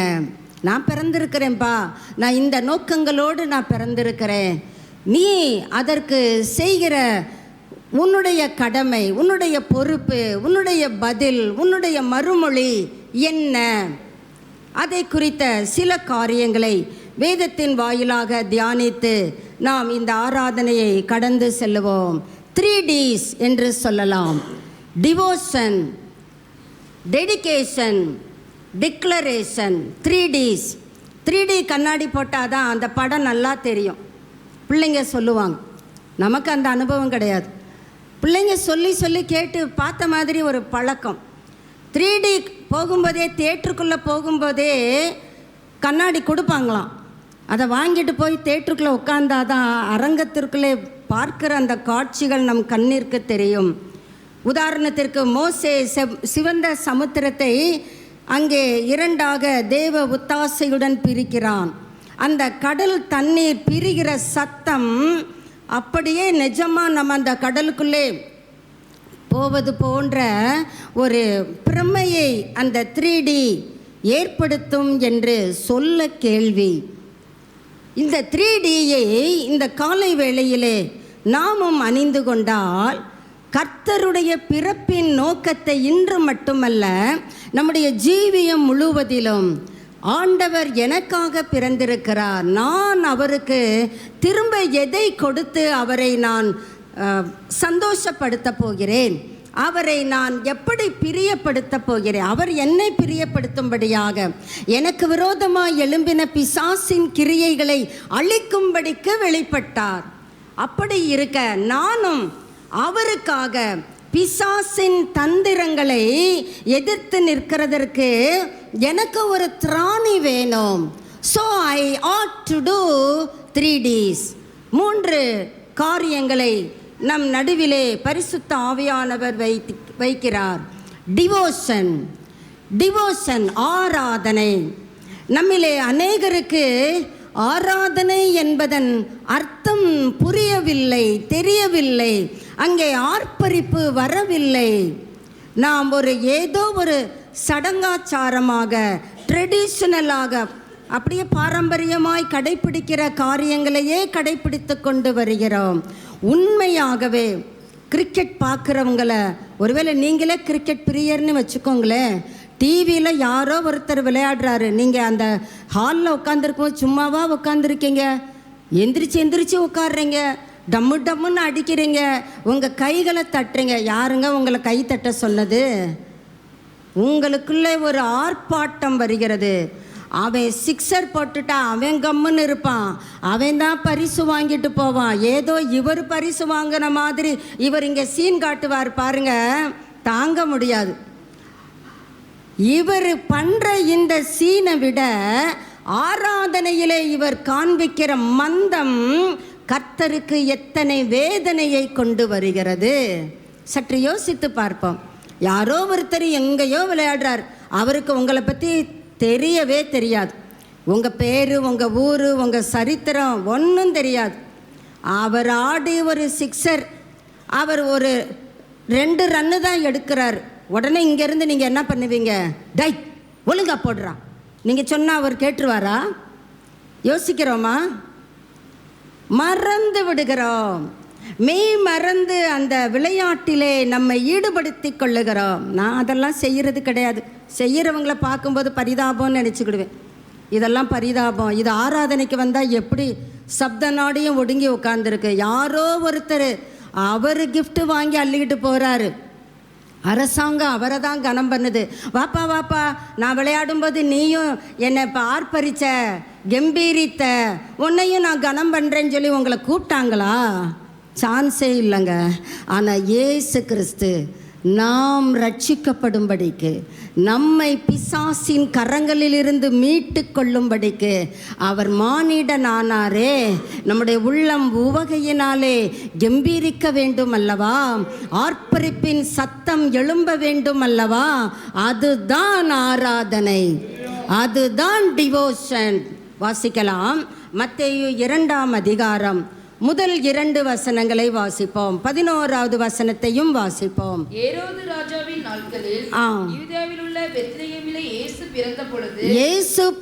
[SPEAKER 2] நான் பிறந்திருக்கிறேன்பா, நான் இந்த நோக்கங்களோடு நான் பிறந்திருக்கிறேன். நீ அதற்கு செய்கிற உன்னுடைய கடமை, உன்னுடைய பொறுப்பு, உன்னுடைய பதில், உன்னுடைய மறுமொழி என்ன? அதை குறித்த சில காரியங்களை வேதத்தின் வாயிலாக தியானித்து நாம் இந்த ஆராதனையை கடந்து செல்லுவோம். 3Ds என்று சொல்லலாம். Devotion, dedication, declaration. 3Ds. 3D கண்ணாடி போட்டால் தான் அந்த படம் நல்லா தெரியும். பிள்ளைங்க சொல்லுவாங்க, நமக்கு அந்த அனுபவம் கிடையாது. பிள்ளைங்க சொல்லி சொல்லி கேட்டு பார்த்த மாதிரி ஒரு பழக்கம். 3D போகும்போதே, தேட்டருக்குள்ளே போகும்போதே கண்ணாடி கொடுப்பாங்களாம். அதை வாங்கிட்டு போய் தேட்டருக்குள்ளே உட்காந்தாதான் அரங்கத்திற்குள்ளே பார்க்கிற அந்த காட்சிகள் நம் கண்ணிற்கு தெரியும். உதாரணத்திற்கு மோசே சிவந்த சமுத்திரத்தை அங்கே 2ஆக தேவ ஒத்தாசையுடன் பிரிக்கிறான். அந்த கடல் தண்ணீர் பிரிகிற சத்தம் அப்படியே நிஜமாக நம்ம அந்த கடலுக்குள்ளே போவது போன்ற ஒரு பிரமையை அந்த 3D ஏற்படுத்தும் என்று சொல்ல கேள்வி. இந்த 3Dயை இந்த காலை வேளையிலே நாமும் அணிந்து கொண்டால் கர்த்தருடைய பிறப்பின் நோக்கத்தை இன்று மட்டுமல்ல, நம்முடைய ஜீவியம் முழுவதிலும் ஆண்டவர் எனக்காக பிறந்திருக்கிறார், நான் அவருக்கு திரும்ப எதை கொடுத்து அவரை நான் சந்தோஷப்படுத்த போகிறேன், அவரை நான் எப்படி பிரியப்படுத்த போகிறேன், அவர் என்னை பிரியப்படுத்தும்படியாக எனக்கு விரோதமாக எழும்பின பிசாசின் கிரியைகளை அழிக்கும்படிக்கு வெளிப்பட்டார். அப்படி இருக்க நானும் அவருக்காக பிசாசின் தந்திரங்களை எதிர்த்து நிற்கிறதற்கு எனக்கு ஒரு திராணி வேணும். So I ought to do 3Ds. 3 காரியங்களை நம் நடுவிலே பரிசுத்த ஆவியானவர் வைக்கிறார். டிவோஷன் ஆராதனை. நம்மிலே அநேகருக்கு ஆராதனை என்பதன் அர்த்தம் புரியவில்லை, தெரியவில்லை, அங்கே ஆர்ப்பரிப்பு வரவில்லை. நாம் ஏதோ ஒரு சடங்காச்சாரமாக, ட்ரெடிஷ்னலாக, அப்படியே பாரம்பரியமாய் கடைப்பிடிக்கிற காரியங்களையே கடைப்பிடித்து கொண்டு வருகிறோம். உண்மையாகவே கிரிக்கெட் பார்க்குறவங்கள, ஒருவேளை நீங்களே கிரிக்கெட் பிரியர்னு வச்சுக்கோங்களேன், டிவியில் யாரோ ஒருத்தர் விளையாடுறாரு, நீங்கள் அந்த ஹாலில் உட்காந்துருக்கும் சும்மாவா உட்காந்துருக்கீங்க, எந்திரிச்சு உட்காடுறீங்க, டம்மு டம்முன்னு அடிக்கிறீங்க, உங்கள் கைகளை தட்டுறீங்க. யாருங்க உங்களை கை தட்ட சொன்னது? உங்களுக்குள்ளே ஒரு ஆர்ப்பாட்டம் வருகிறது. அவன் 6 போட்டுட்டா அவன் கம்முன்னு இருப்பான், அவன் தான் பரிசு வாங்கிட்டு போவான். ஏதோ இவர் பரிசு வாங்கின மாதிரி இவர் இங்கே சீன் காட்டுவார் பாருங்க, தாங்க முடியாது. இவர் பண்ணுற இந்த சீனை விட ஆராதனையிலே இவர் காண்பிக்கிற மந்தம் கர்த்தருக்கு எத்தனை வேதனையை கொண்டு வருகிறது. சற்று யோசித்து பார்ப்போம். யாரோ ஒருத்தர் எங்கேயோ விளையாடுறார், அவருக்கு உங்களை பற்றி தெரியவே தெரியாது, உங்கள் பேர், உங்கள் ஊர், உங்கள் சரித்திரம் ஒன்றும் தெரியாது. அவர் ஆடி ஒரு 6, அவர் ஒரு 2 ரன்னு தான் எடுக்கிறார். உடனே இங்கேருந்து நீங்கள் என்ன பண்ணுவீங்க? டை ஒழுங்கா போடுறான் நீங்கள் சொன்னால் அவர் கேட்டுருவாரா? யோசிக்கிறோமா? மறந்து விடுகிறோம். மறந்து அந்த விளையாட்டிலே நம்மை ஈடுபடுத்தி கொள்ளுகிறோம். நான் அதெல்லாம் செய்கிறது கிடையாது. செய்கிறவங்கள பார்க்கும்போது பரிதாபம்னு நினச்சிக்கிடுவேன். இதெல்லாம் பரிதாபம். இது ஆராதனைக்கு வந்தால் எப்படி சப்த நாடியும் ஒடுங்கி உட்காந்துருக்கு. யாரோ ஒருத்தர் அவர் கிஃப்ட் வாங்கி அள்ளிக்கிட்டு போகிறாரு, அரசாங்கம் அவரை தான் கனம் பண்ணுது. வாப்பா நான் விளையாடும்போது நீயும் என்னை இப்போ ஆர்ப்பரித்த, கம்பீரித்த, உன்னையும் நான் கனம் பண்ணுறேன்னு சொல்லி உங்களை கூப்பிட்டாங்களா? சான்ஸே இல்லைங்க. ஆனால் இயேசு கிறிஸ்து நாம் ரட்சிக்கப்படும்படிக்கு, நம்மை பிசாசின் கரங்களிலிருந்து மீட்டு கொள்ளும்படிக்கு அவர் மானிடனானாரே. நம்முடைய உள்ளம் உவகையினாலே கம்பீரிக்க வேண்டும் அல்லவா? ஆர்ப்பரிப்பின் சத்தம் எழும்ப வேண்டும் அல்லவா? அதுதான் ஆராதனை, அதுதான் டிவோஷன். வாசிக்கலாம். மத்தேயு 2ஆம் அதிகாரம் முதல் 2 வசனங்களை வாசிப்போம். 11வது வசனத்தையும் வாசிப்போம்.
[SPEAKER 3] ஏரோது ராஜாவின் நாட்களில் யூதேயாவில் உள்ள பெத்லகேமிலே இயேசு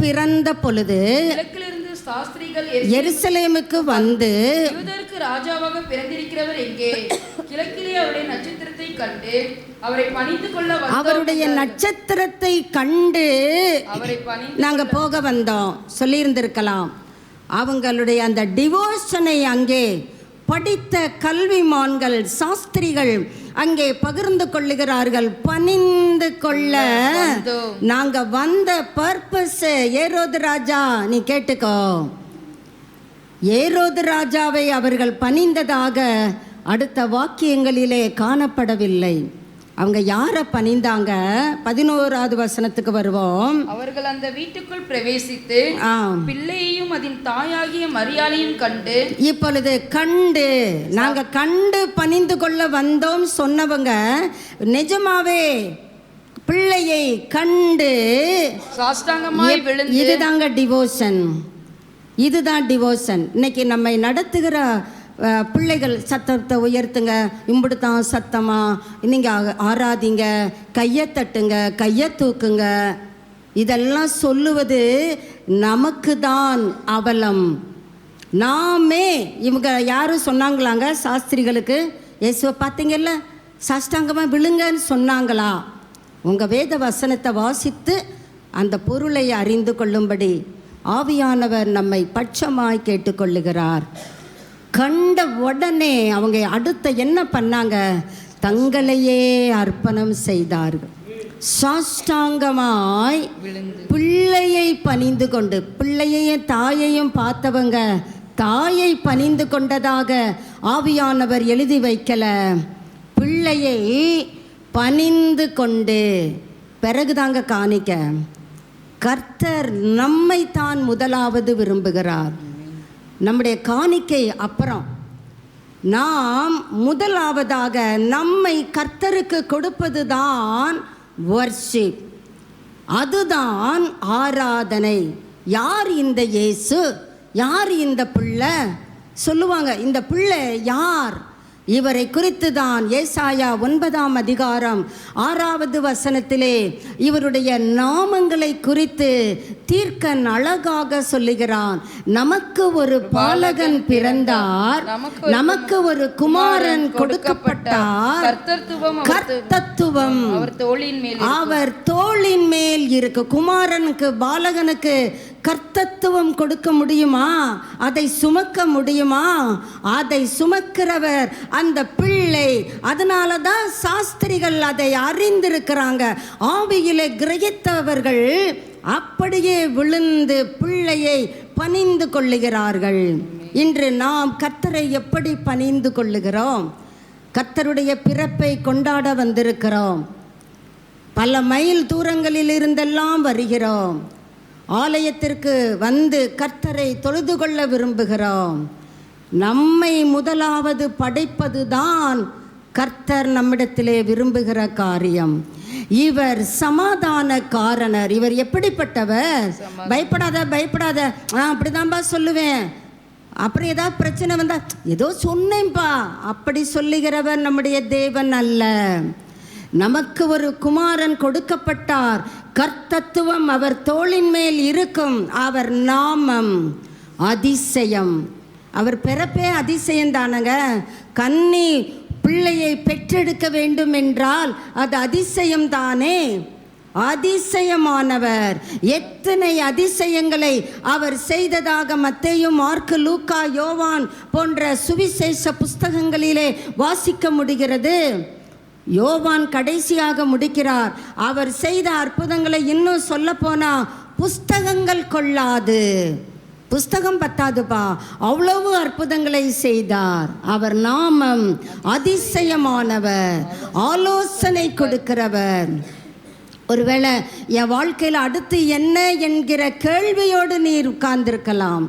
[SPEAKER 3] பிறந்த பொழுது கிழக்கிலிருந்து சாஸ்திரிகள்
[SPEAKER 2] எருசலேமுக்கு வந்து,
[SPEAKER 3] யூதருக்கு ராஜாவாக பிறந்திருக்கிறவர் எங்கே? கிழக்கிலே அவருடைய நட்சத்திரத்தை கண்டு அவரை பணிந்து கொள்ள வந்தோம்.
[SPEAKER 2] அவருடைய நட்சத்திரத்தை கண்டு
[SPEAKER 3] அவரை பணிந்து
[SPEAKER 2] நாங்க போக வந்தோம் சொல்லியிருந்திருக்கலாம். அவங்களுடைய அந்த டிவோஷனை அங்கே படித்த கல்விமான்கள், சாஸ்திரிகள் அங்கே பகிர்ந்து கொள்ளுகிறார்கள். பணிந்து கொள்ள நாங்க வந்த பர்பஸ். ஏரோது ராஜா, நீ கேட்டுக்கோ, ஏரோது ராஜாவை அவர்கள் பணிந்ததாக அடுத்த வாக்கியங்களிலே காணப்படவில்லை. அவங்க யாரை பணிந்தாங்க? 11வது வசனத்துக்கு வருவோம்.
[SPEAKER 3] அவர்கள் அந்த வீட்டுக்குள் பிரவேசித்து பிள்ளையையும் அதன் தாயாகிய மரியாளையும் கண்டு,
[SPEAKER 2] இப்பொழுது கண்டு, நாங்க கண்டு பணிந்து கொள்ள வந்தோம் சொன்னவங்க நிஜமாவே பிள்ளையை கண்டு
[SPEAKER 3] சாஷ்டாங்கமாய் விழுந்து,
[SPEAKER 2] இதுதாங்க டிவோஷன், இதுதான் டிவோஷன். இன்னைக்கு நம்மை நடத்துகிற பிள்ளைகள் சத்தத்தை உயர்த்துங்க, இம்புடுத்தான் சத்தமா நீங்கள் ஆராதிங்க, கையை தட்டுங்க, கையை தூக்குங்க, இதெல்லாம் சொல்லுவது நமக்கு தான் அவலம். நாமே இவங்க யாரும் சொன்னாங்களாங்க சாஸ்திரிகளுக்கு, இயேசுவை பார்த்தீங்கல்ல சாஷ்டாங்கமாக விழுங்கன்னு சொன்னாங்களா? உங்கள் வேத வசனத்தை வாசித்து அந்த பொருளை அறிந்து கொள்ளும்படி ஆவியானவர் நம்மை பட்சமாய் கேட்டுக்கொள்ளுகிறார். கண்ட உடனே அவங்க அடுத்த என்ன பண்ணாங்க? தங்களையே அர்ப்பணம் செய்தார்கள். சாஷ்டாங்கமாய் பிள்ளையை பணிந்து கொண்டு, பிள்ளையையும் தாயையும் பார்த்தவங்க தாயை பணிந்து கொண்டதாக ஆவியானவர் எழுதி வைக்கல. பிள்ளையை பணிந்து கொண்டு பிறகுதாங்க காணிக்க. கர்த்தர் நம்மை தான் முதலாவது விரும்புகிறார். நம்முடைய காணிக்கை அப்புறம், நாம் முதலாவதாக நம்மை கர்த்தருக்கு கொடுப்பது தான் வர்ஷிப், அதுதான் ஆராதனை. யார் இந்த இயேசு? யார் இந்த பிள்ளை? சொல்லுவாங்க, இந்த பிள்ளை யார்? இவரை குறித்து தான் ஏசாயா 9ஆம் அதிகாரம் 6வது வசனத்திலே இவருடைய நாமங்களை குறித்து தீர்க்கன் அழகாக சொல்லுகிறான். நமக்கு ஒரு பாலகன் பிறந்தார், நமக்கு ஒரு குமாரன் கொடுக்கப்பட்டார், கர்த்தத்துவம் அவர் தோளின் மேல் இருக்கு. குமாரனுக்கு, பாலகனுக்கு கர்த்தத்துவம் கொடுக்க முடியுமா? அதை சுமக்க முடியுமா? அதை சுமக்கிறவர் அந்த பிள்ளை. அதனால தான் சாஸ்திரிகள் அதை அறிந்திருக்கிறாங்க. ஆவியிலே கிரகித்தவர்கள் அப்படியே விழுந்து பிள்ளையை பணிந்து கொள்ளுகிறார்கள். இன்று நாம் கர்த்தரை எப்படி பணிந்து கொள்ளுகிறோம்? கர்த்தருடைய பிறப்பை கொண்டாட வந்திருக்கிறோம். பல மைல் தூரங்களில் இருந்தெல்லாம் வருகிறோம். ஆலயத்திற்கு வந்து கர்த்தரை தொழுது கொள்ள விரும்புகிறோம். நம்மை முதலாவது படைப்பது தான் கர்த்தர் நம்மிடத்திலே விரும்புகிற காரியம். இவர் சமாதான காரணர். இவர் எப்படிப்பட்டவர்? பயப்படாத பயப்படாத, அப்படிதான்பா சொல்லுவேன், அப்புறம் ஏதாவது பிரச்சனை வந்தா ஏதோ சொன்னேன்பா, அப்படி சொல்லுகிறவர் நம்முடைய தேவன் அல்ல. நமக்கு ஒரு குமாரன் கொடுக்கப்பட்டார், கர்த்தத்துவம் அவர் தோளின் மேல் இருக்கும். அவர் நாமம் அதிசயம். அவர் பிறப்பே அதிசயம் தானங்க. கன்னி பிள்ளையை பெற்றெடுக்க வேண்டும் என்றால் அது அதிசயம் தானே. அதிசயமானவர். எத்தனை அதிசயங்களை அவர் செய்ததாக மத்தேயு, மார்க்கு, லூக்கா, யோவான் போன்ற சுவிசேஷ புஸ்தகங்களிலே வாசிக்க முடிகிறது. யோவான் கடைசியாக முடிக்கிறார். அவர் செய்த அற்புதங்களை இன்னும் சொல்ல போனா புஸ்தகங்கள் கொள்ளாது. புஸ்தகம் பத்தாதுப்பா, அவ்வளவு அற்புதங்களை செய்தார். அவர் நாமம் அதிசயமானவர், ஆலோசனை கொடுக்கிறவர். ஒருவேளை என் வாழ்க்கையில் அடுத்து என்ன என்கிற கேள்வியோடு நீர் உட்கார்ந்திருக்கலாம்.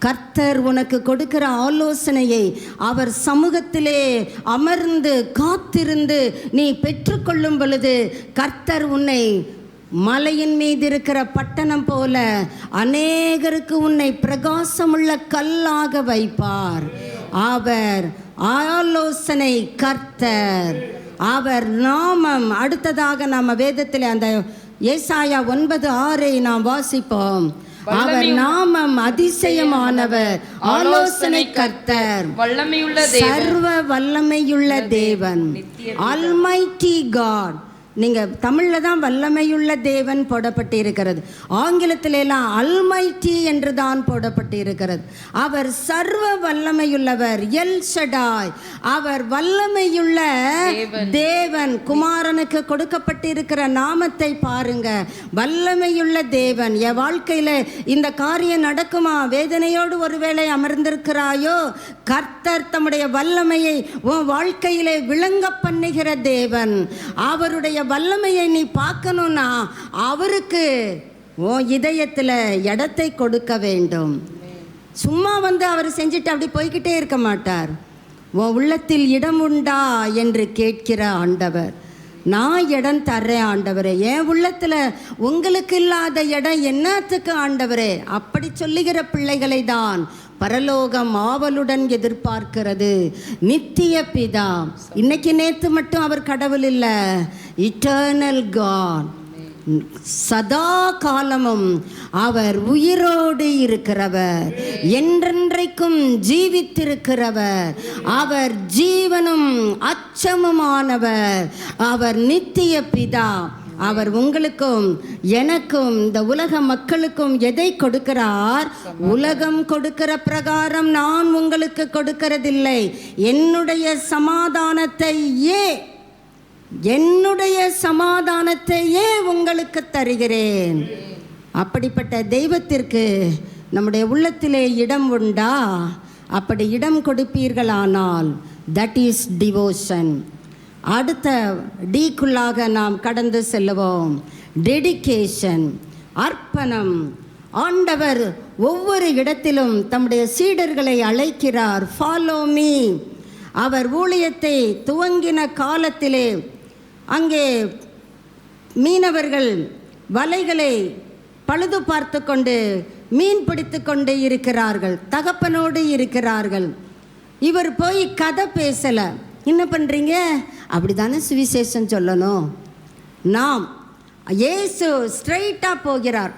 [SPEAKER 2] கர்த்தர் உனக்கு கொடுக்கிற ஆலோசனையை அவர் சமூகத்திலே அமர்ந்து காத்திருந்து நீ பெற்றுக்கொள்ளும் பொழுது கர்த்தர் உன்னை மலையின் மீது இருக்கிற பட்டணம் போல அநேகருக்கு உன்னை பிரகாசமுள்ள கல்லாக வைப்பார். அவர் ஆலோசனை கர்த்தர், அவர் நாமம். அடுத்ததாக நாம் வேதத்தில் அந்த ஏசாயா 9:6 நாம் வாசிப்போம். அவர் நாமம் அதிசயமானவர், ஆலோசனை கர்த்தர்,
[SPEAKER 3] வல்லமையுள்ள
[SPEAKER 2] சர்வ வல்லமையுள்ள தேவன், அல்மைட்டி காட், நீங்கள் தமிழில் தான் வல்லமையுள்ள தேவன் போடப்பட்டு இருக்கிறது, ஆங்கிலத்தில எல்லாம் அல்மைட்டி என்று தான் போடப்பட்டு இருக்கிறது. அவர் சர்வ வல்லமையுள்ளவர், எல் ஷடாய், அவர் வல்லமையுள்ள தேவன். குமாரனுக்கு கொடுக்கப்பட்டு இருக்கிற நாமத்தை பாருங்க, வல்லமையுள்ள தேவன். என் வாழ்க்கையில் இந்த காரியம் நடக்குமா, வேதனையோடு ஒருவேளை அமர்ந்திருக்கிறாயோ, கர்த்தர் தம்முடைய வல்லமையை உன் வாழ்க்கையிலே விளங்க பண்ணுகிற தேவன். அவருடைய வல்லமையை நீ பார்க்கணும்னா அவருக்கு உன் இதயத்தில் இடத்தை கொடுக்க வேண்டும். சும்மா அவர் செஞ்சுட்டு அப்படி போய்கிட்டே இருக்க மாட்டார். உன் உள்ளத்தில் இடம் உண்டா என்று கேட்கிற ஆண்டவர். நான் இடம் தர்றேன் ஆண்டவரே, என் உள்ளத்தில் உங்களுக்கு இல்லாத இடம் என்னத்துக்கு ஆண்டவரே? அப்படி சொல்லுகிற பிள்ளைகளை தான் பரலோகம் ஆவலுடன் எதிர்பார்க்கிறது. நித்திய பிதா, இன்னைக்கு நேற்று மட்டும் அவர் கடவுள் இல்லை, இட்டர்னல் காட், சதா காலமும் அவர் உயிரோடு இருக்கிறவர், என்றென்றைக்கும் ஜீவித்திருக்கிறவர், அவர் ஜீவனும் அச்சமுமானவர், அவர் நித்திய பிதா. அவர் உங்களுக்கும் எனக்கும் இந்த உலக மக்களுக்கும் எதை கொடுக்கிறார்? உலகம் கொடுக்கிற பிரகாரம் நான் உங்களுக்கு கொடுக்கிறதில்லை, என்னுடைய சமாதானத்தையே உங்களுக்கு தருகிறேன். அப்படிப்பட்ட தெய்வத்திற்கு நம்முடைய உள்ளத்திலே இடம் உண்டா? அப்படி இடம் கொடுப்பீர்களானால் தட் இஸ் டிவோஷன். அடுத்த டீக்குள்ளாக நாம் கடந்து செல்லுவோம். டெடிகேஷன், அர்ப்பணம். ஆண்டவர் ஒவ்வொரு இடத்திலும் தம்முடைய சீடர்களை அழைக்கிறார், ஃபாலோ மீ. அவர் ஊழியத்தை துவங்கின காலத்திலே அங்கே மீனவர்கள் வலைகளை பழுது பார்த்து கொண்டு மீன் பிடித்து கொண்டு இருக்கிறார்கள், தகப்பனோடு இருக்கிறார்கள். இவர் போய் கதை பேசலை. என்ன பண்ணுறீங்க? அப்படி தானே சுவிசேஷம் சொல்லணும். நாம் இயேசு ஸ்ட்ரைட்டாக போகிறார்,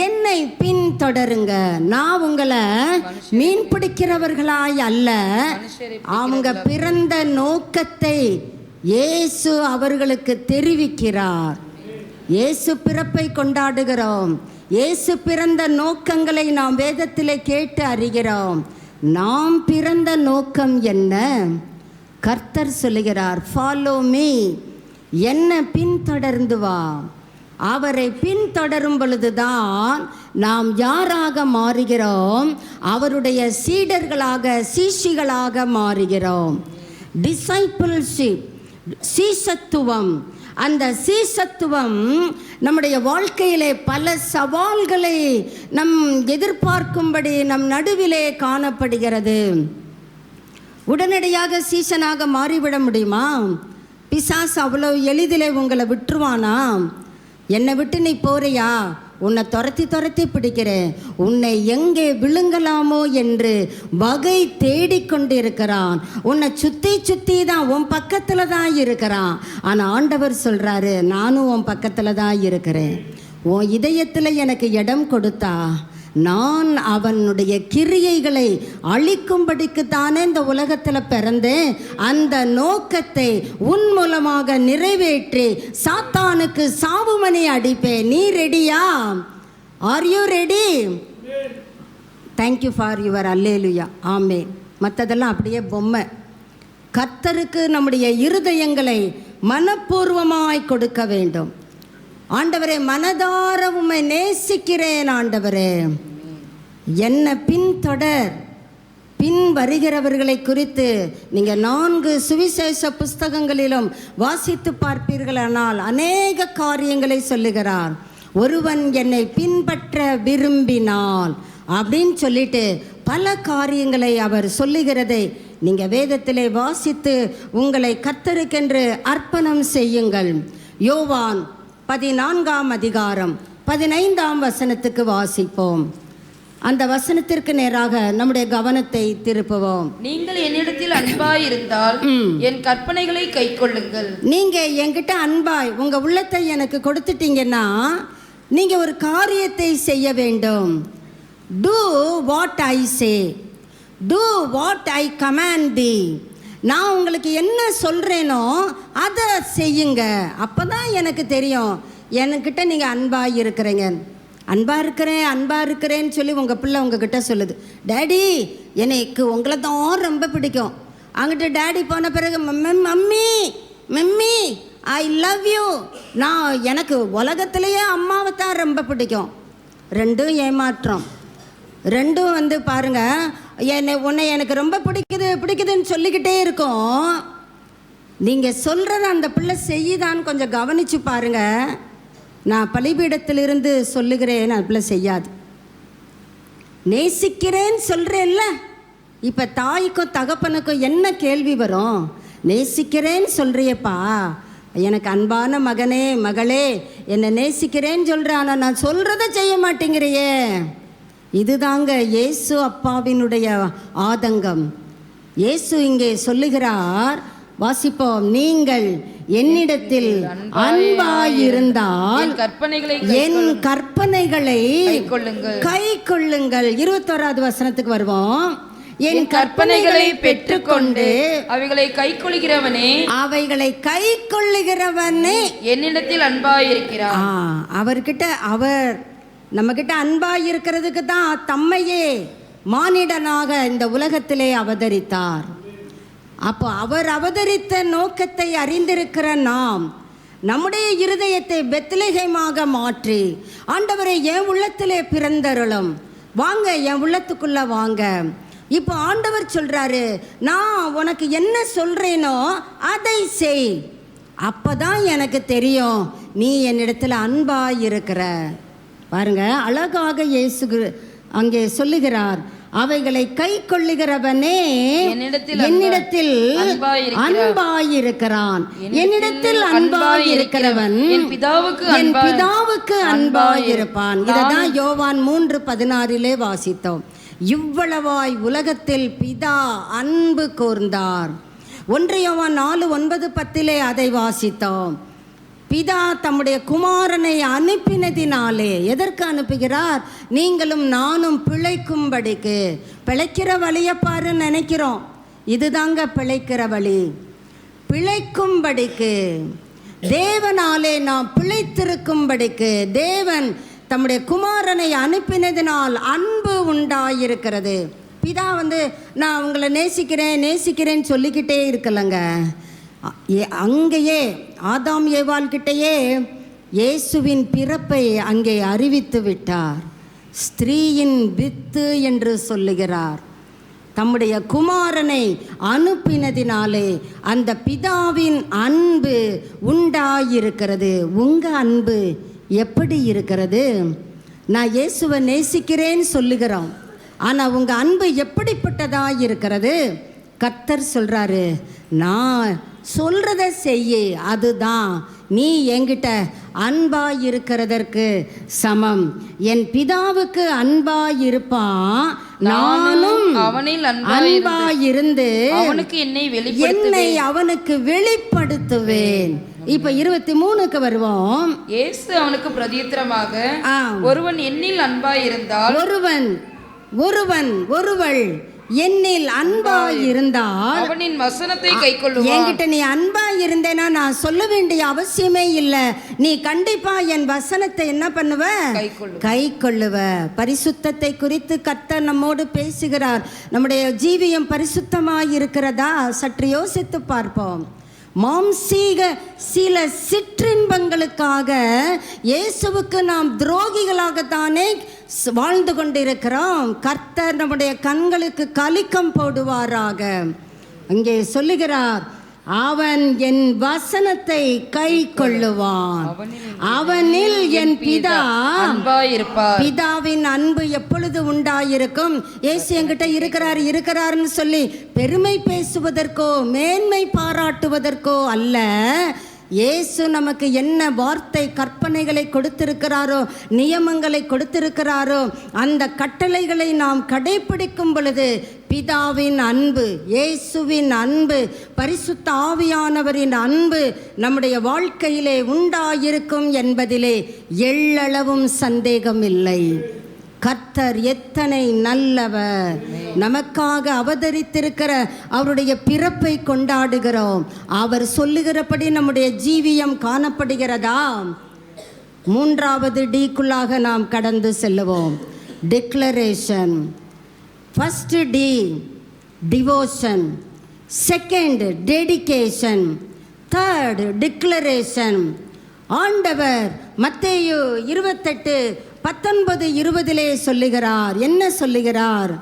[SPEAKER 2] என்னை பின்தொடருங்க, நான் உங்களை மீன் பிடிக்கிறவர்களாய் அல்ல. அவங்க பிறந்த நோக்கத்தை இயேசு அவர்களுக்கு தெரிவிக்கிறார். இயேசு பிறப்பை கொண்டாடுகிறோம், இயேசு பிறந்த நோக்கங்களை நாம் வேதத்திலே கேட்டு அறிகிறோம். நாம் பிறந்த நோக்கம் என்ன? கர்த்தர் சொல்லுகிறார், ஃபாலோ மீ, என்ன பின்தொடர்ந்து வா. அவரை பின்தொடரும் பொழுதுதான் நாம் யாராக மாறுகிறோம்? அவருடைய சீடர்களாக, சீஷிகளாக மாறுகிறோம். டிசைபிள்ஷிப், சீஷத்துவம். அந்த சீஷத்துவம் நம்முடைய வாழ்க்கையிலே பல சவால்களை நம் எதிர்பார்க்கும்படி நம் நடுவிலே காணப்படுகிறது. உடனடியாக சீஷனாக மாறிவிட முடியுமா? பிசாசு அவ்வளோ எளிதிலே உங்களை விட்டுருவானா? என்னை விட்டு நீ போறியா, உன்னை துரத்தி பிடிக்கிறேன், உன்னை எங்கே விழுங்கலாமோ என்று வகை தேடிக்கொண்டிருக்கிறான். உன்னை சுற்றி தான் உன் பக்கத்தில் தான் இருக்கிறான். ஆனால் ஆண்டவர் சொல்கிறாரு, நானும் உன் பக்கத்தில் தான் இருக்கிறேன். உன் இதயத்தில் எனக்கு இடம் கொடுத்தா நான் அவனுடைய கிரியைகளை அழிக்கும்படிக்கு தானே இந்த உலகத்தில் பிறந்தேன். அந்த நோக்கத்தை உன் மூலமாக நிறைவேற்றி சாத்தானுக்கு சாவுமணி அடிப்பேன். நீ ரெடியா? Are you ready? Thank you for your அல்லேலுயா, ஆமென். மற்றதெல்லாம் அப்படியே பொம்மை. கர்த்தருக்கு நம்முடைய இருதயங்களை மனப்பூர்வமாய் கொடுக்க வேண்டும். ஆண்டவரே, மனதார உம்மை நேசிக்கிறேன் ஆண்டவரே, என்னை பின்தொடர். பின் வருகிறவர்களை குறித்து நீங்கள் 4 சுவிசேஷ புஸ்தகங்களிலும் வாசித்து பார்ப்பீர்களானால் அநேக காரியங்களை சொல்லுகிறார். ஒருவன் என்னை பின்பற்ற விரும்பினால் அப்படின்னு சொல்லிட்டு பல காரியங்களை அவர் சொல்லுகிறதை நீங்கள் வேதத்திலே வாசித்து உங்களை கர்த்தருக்கென்று அர்ப்பணம் செய்யுங்கள். யோவான் 14ஆம் அதிகாரம் 15ஆம் வசனத்துக்கு வாசிப்போம். அந்த வசனத்திற்கு நேராக நம்முடைய கவனத்தை திருப்புவோம்.
[SPEAKER 3] நீங்கள் என்னிடத்தில் அன்பாய் இருந்தால் என் கற்பனைகளை கைக்கொள்ளுங்கள்.
[SPEAKER 2] நீங்க என்கிட்ட அன்பாய் உங்க உள்ளத்தை எனக்கு கொடுத்துட்டீங்கன்னா நீங்க ஒரு காரியத்தை செய்ய வேண்டும். Do what I say, do what I command thee. நான் உங்களுக்கு என்ன சொல்கிறேனோ அதை செய்யுங்க, அப்போ தான் எனக்கு தெரியும் என்கிட்ட நீங்கள் அன்பாக இருக்கிறீங்க. அன்பாக இருக்கிறேன்னு சொல்லி உங்கள் பிள்ளை உங்ககிட்ட சொல்லுது, டேடி எனக்கு உங்களை தான் ரொம்ப பிடிக்கும். அங்கிட்ட டேடி போன பிறகு mummy mummy I love you, நான் எனக்கு உலகத்திலேயே அம்மாவை தான் ரொம்ப பிடிக்கும். ரெண்டும் ஏமாற்றம். ரெண்டும் பாருங்க, உன்னை எனக்கு ரொம்ப பிடிக்குதுன்னு சொல்லிக்கிட்டே இருக்கும். நீங்கள் சொல்கிறத அந்த பிள்ளை செய்யுதான்னு கொஞ்சம் கவனித்து பாருங்க. நான் பலிபீடத்திலிருந்து சொல்லுகிறேன், அந்த பிள்ளை செய்யாது. நேசிக்கிறேன்னு சொல்கிறேன்ல, இப்போ தாய்க்கும் தகப்பனுக்கும் என்ன கேள்வி வரும்? நேசிக்கிறேன்னு சொல்கிறியப்பா, எனக்கு அன்பான மகனே மகளே என்னை நேசிக்கிறேன்னு சொல்கிற, ஆனால் நான் சொல்கிறத செய்ய மாட்டேங்கிறியே. இதுதாங்க இயேசு அப்பாவினுடைய ஆதங்கம். இயேசு இங்கே சொல்லுகிறார், வாசிப்போம், நீங்கள் என்னிடத்தில் அன்பாயிருந்தால் என் கற்பனைகளை கை கொள்ளுங்கள். 21வது வசனத்துக்கு வருவோம். என் கற்பனைகளை பெற்றுக்கொண்டு
[SPEAKER 3] அவைகளை கை கொள்ளுகிறவனே
[SPEAKER 2] என்னிடத்தில் அன்பாயிருக்கிறார். அவர்கிட்ட, அவர் நம்மகிட்ட அன்பாய் இருக்கிறதுக்கு தான் தம்மையே மானிடனாக இந்த உலகத்திலே அவதரித்தார். அப்போ அவர் அவதரித்த நோக்கத்தை அறிந்திருக்கிற நாம் நம்முடைய இருதயத்தை பெத்லகேமாக மாற்றி, ஆண்டவரை என் உள்ளத்திலே பிறந்தருளும், வாங்க என் உள்ளத்துக்குள்ள வாங்க. இப்போ ஆண்டவர் சொல்றாரு, நான் உனக்கு என்ன சொல்றேனோ அதை செய், அப்பதான் எனக்கு தெரியும் நீ என்னிடத்துல அன்பாய் இருக்கிற. பாருங்க, அழகாக இயேசு அங்கே சொல்லுகிறார், அவைகளை கை கொள்ளுகிறவனே என்னிடத்தில் அன்பாயிருக்கிறான். என்னிடத்தில் அன்பாயிருக்கிறவன் என் பிதாவுக்கு அன்பாயிருப்பான். இததான் யோவான் 3:16 வாசித்தோம். இவ்வளவாய் உலகத்தில் பிதா அன்பு கூர்ந்தார். 1 யோவான் 4:9-10 அதை வாசித்தோம். பிதா தம்முடைய குமாரனை அனுப்பினதினாலே, எதற்கு அனுப்புகிறார்? நீங்களும் நானும் பிழைக்கும்படிக்கு. பிழைக்கிற வழியை பாரு நினைக்கிறோம், இதுதாங்க பிழைக்கிற வழி. பிழைக்கும்படிக்கு, தேவனாலே நாம் பிழைத்திருக்கும்படிக்கு தேவன் தம்முடைய குமாரனை அனுப்பினதினால் அன்பு உண்டாயிருக்கிறது. பிதா நான் உங்களை நேசிக்கிறேன்னு சொல்லிக்கிட்டே இருக்கலங்க. அங்கேயே ஆதாம் ஏவாள்கிட்டயே இயேசுவின் பிறப்பை அங்கே அறிவித்து விட்டார். ஸ்திரீயின் வித்து என்று சொல்லுகிறார். தம்முடைய குமாரனை அனுப்பினதினாலே அந்த பிதாவின் அன்பு உண்டாயிருக்கிறது. உங்கள் அன்பு எப்படி இருக்கிறது? நான் இயேசுவை நேசிக்கிறேன்னு சொல்லுகிறோம், ஆனால் உங்கள் அன்பு எப்படிப்பட்டதாக இருக்கிறது? கர்த்தர் சொல்கிறாரு, நான் சொல்கிறத செய்ய, அதுதான் நீ என்கிட்ட அன்பாய் இருக்கிறதற்கு சமம். என் பிதாவுக்கு அன்பாய் இருப்பான், நானும் அவனில் அன்பாய் இருந்து என்னை அவனுக்கு வெளிப்படுத்துவேன். இப்ப 23க்கு வருவோம்.
[SPEAKER 3] இயேசு அவனுக்கு பிரதியுத்தரமாக, ஒருவன் என்னில் அன்பாய் இருந்தால்,
[SPEAKER 2] ஒருவள் என்னில் அன்பாய் இருந்தால்
[SPEAKER 3] அவனின் வசனத்தை கைக்கொள்ளுவான்.
[SPEAKER 2] என்கிட்ட நீ அன்பாய் இருந்தேனா நான் சொல்ல வேண்டிய அவசியமே இல்லை. நீ கண்டிப்பா என் வசனத்தை என்ன பண்ணுவ? கை கொள்ளுவ. பரிசுத்தத்தை குறித்து கர்த்தர் நம்மோடு பேசுகிறார். நம்முடைய ஜீவியம் பரிசுத்தமாய் இருக்கிறதா? சற்று யோசித்து பார்ப்போம். மாம்சீக சில சிற்றின்பங்களுக்காக இயேசுவுக்கு நாம் துரோகிகளாகத்தானே வாழ்ந்து கொண்டிருக்கிறோம். கர்த்தர் நம்முடைய கண்களுக்கு கலிக்கம் போடுவாராக. அங்கே சொல்லுகிறார், அவன் என் வசனத்தை கை கொள்ளுவான், அவனில் என் பிதா அன்பாயிருப்பார். பிதாவின் அன்பு எப்பொழுது உண்டாயிருக்கும்? இயேசு என்கிட்ட இருக்கிறாருன்னு சொல்லி பெருமை பேசுவதற்கோ மேன்மை பாராட்டுவதற்கோ அல்ல. இயேசு நமக்கு என்ன வார்த்தை கற்பனைகளை கொடுத்திருக்கிறாரோ, நியமங்களை கொடுத்திருக்கிறாரோ, அந்த கட்டளைகளை நாம் கடைபிடிக்கும் பொழுது பிதாவின் அன்பு, இயேசுவின் அன்பு, பரிசுத்த ஆவியானவரின் அன்பு நம்முடைய வாழ்க்கையிலே உண்டாயிருக்கும் என்பதிலே எள்ளளவும் சந்தேகம் இல்லை. கர்த்தர் எத்தனை நல்லவர். நமக்காக அவதரித்திருக்கிற அவருடைய பிறப்பை கொண்டாடுகிறோம். அவர் சொல்லுகிறபடி நம்முடைய ஜீவியம் காணப்படுகிறதா? மூன்றாவது டிக்குள்ளாக நாம் கடந்து செல்லுவோம். Declaration. First D devotion, second dedication, third declaration. ஆண்டவர் மத்தேயு 28:19-20 சொல்லுகிறார். என்ன சொல்லுகிறார்?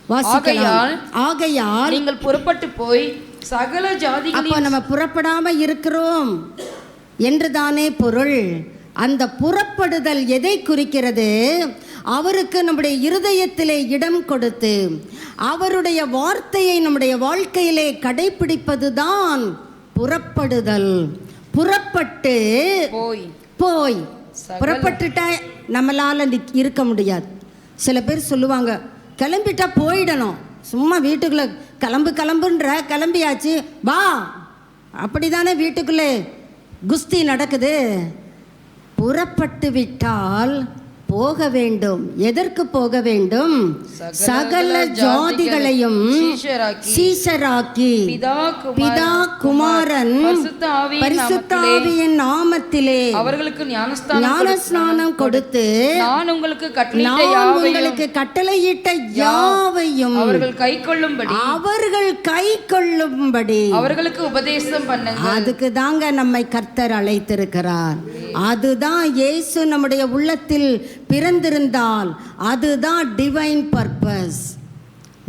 [SPEAKER 2] வாசிக்கலாம். ஆகையால்
[SPEAKER 3] நீங்கள் புறப்பட்டு போய் சகல ஜாதிகளின்.
[SPEAKER 2] அப்போ நம்ம புறப்படாம இருக்கிறோம் என்றுதானே பொருள். அந்த புறப்படுதல் எதை குறிக்கிறது? அவருக்கு நம்முடைய இருதயத்திலே இடம் கொடுத்து அவருடைய வார்த்தையை நம்முடைய வாழ்க்கையிலே கடைபிடிப்பதுதான் புறப்படுதல். புறப்பட்டு போய் புறப்பட்டுட்டா நம்மளால இருக்க முடியாது. சில பேர் சொல்லுவாங்க, கிளம்பிட்டா போயிடணும், சும்மா வீட்டுக்குள்ளே கிளம்புன்ற கிளம்பியாச்சு வா, அப்படிதானே வீட்டுக்குள்ளே குஸ்தி நடக்குது. புறப்பட்டு விட்டால் போக வேண்டும். எதற்கு போக வேண்டும்? சகல ஜாதிகளையும் சீஷராக்கி பிதா குமாரன் பரிசுத்த ஆவியின் நாமத்திலே அவர்களுக்கு ஞானஸ்நானம் கொடுத்து நான் உங்களுக்கு கட்டளையிட்ட யாவையும் அவர்கள் கைக்கொள்ளும்படி அவர்களுக்கு உபதேசம் பண்ணுங்கள். அதுக்கு தாங்க நம்மை கர்த்தர் அழைத்திருக்கிறார். அதுதான் இயேசு நம்முடைய உள்ளத்தில் பிறந்திருந்தால் அதுதான் டிவைன் பர்பஸ்.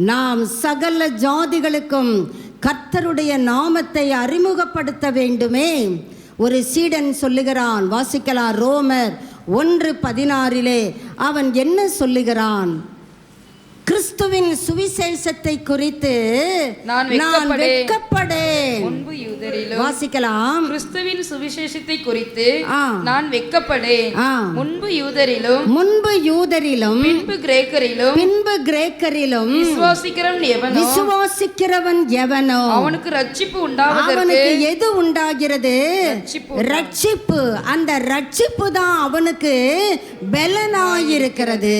[SPEAKER 2] நாம் சகல ஜாதிகளுக்கும் கர்த்தருடைய நாமத்தை அறிமுகப்படுத்த வேண்டுமே. ஒரு சீடன் சொல்லுகிறான், வாசிக்கலாம். ரோமர் 1:16 அவன் என்ன சொல்லுகிறான்? கிறிஸ்துவின் சுவிசேஷத்தை குறித்து நான் வெட்கப்படேன். வாசிக்கலாம். கிறிஸ்துவின் சுவிசேஷத்தை குறித்து நான் வெட்கப்படேன். முன்பு யூதரிலும் பின்பு கிரேக்கரிலும் விசுவாசிக்கிறவன் எவனோ அவனுக்கு ரட்சிப்பு உண்டாவதற்கு. அவனுக்கு எது உண்டாகிறது? ரட்சிப்பு. அந்த ரட்சிப்பு தான் அவனுக்கு பலனாயிருக்கிறது.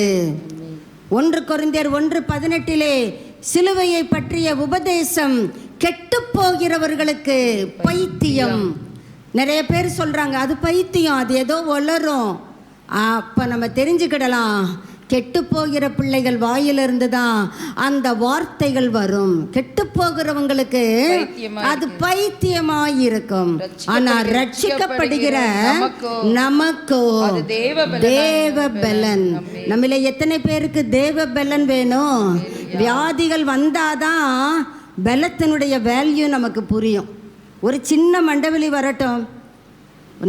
[SPEAKER 2] 1 கொரிந்தியர் 1:18 சிலுவையை பற்றிய உபதேசம் கெட்டு போகிறவர்களுக்கு பைத்தியம். நிறைய பேர் சொல்றாங்க அது பைத்தியம், அது ஏதோ வளரும். அப்ப நம்ம தெரிஞ்சுக்கிடலாம், கெட்டு போகிற பிள்ளைகள் வாயிலிருந்து தான் அந்த வார்த்தைகள் வரும். கெட்டு போகிறவங்களுக்கு அது பைத்தியமாயிருக்கும். ஆனா ரட்சிக்கப்படுகிற நமக்கோ தேவ பலன். நம்மள எத்தனை பேருக்கு தேவ பலன் வேணும்? வியாதிகள் வந்தாதான் பலத்தினுடைய வேல்யூ நமக்கு புரியும். ஒரு சின்ன மண்டவலி வரட்டும்,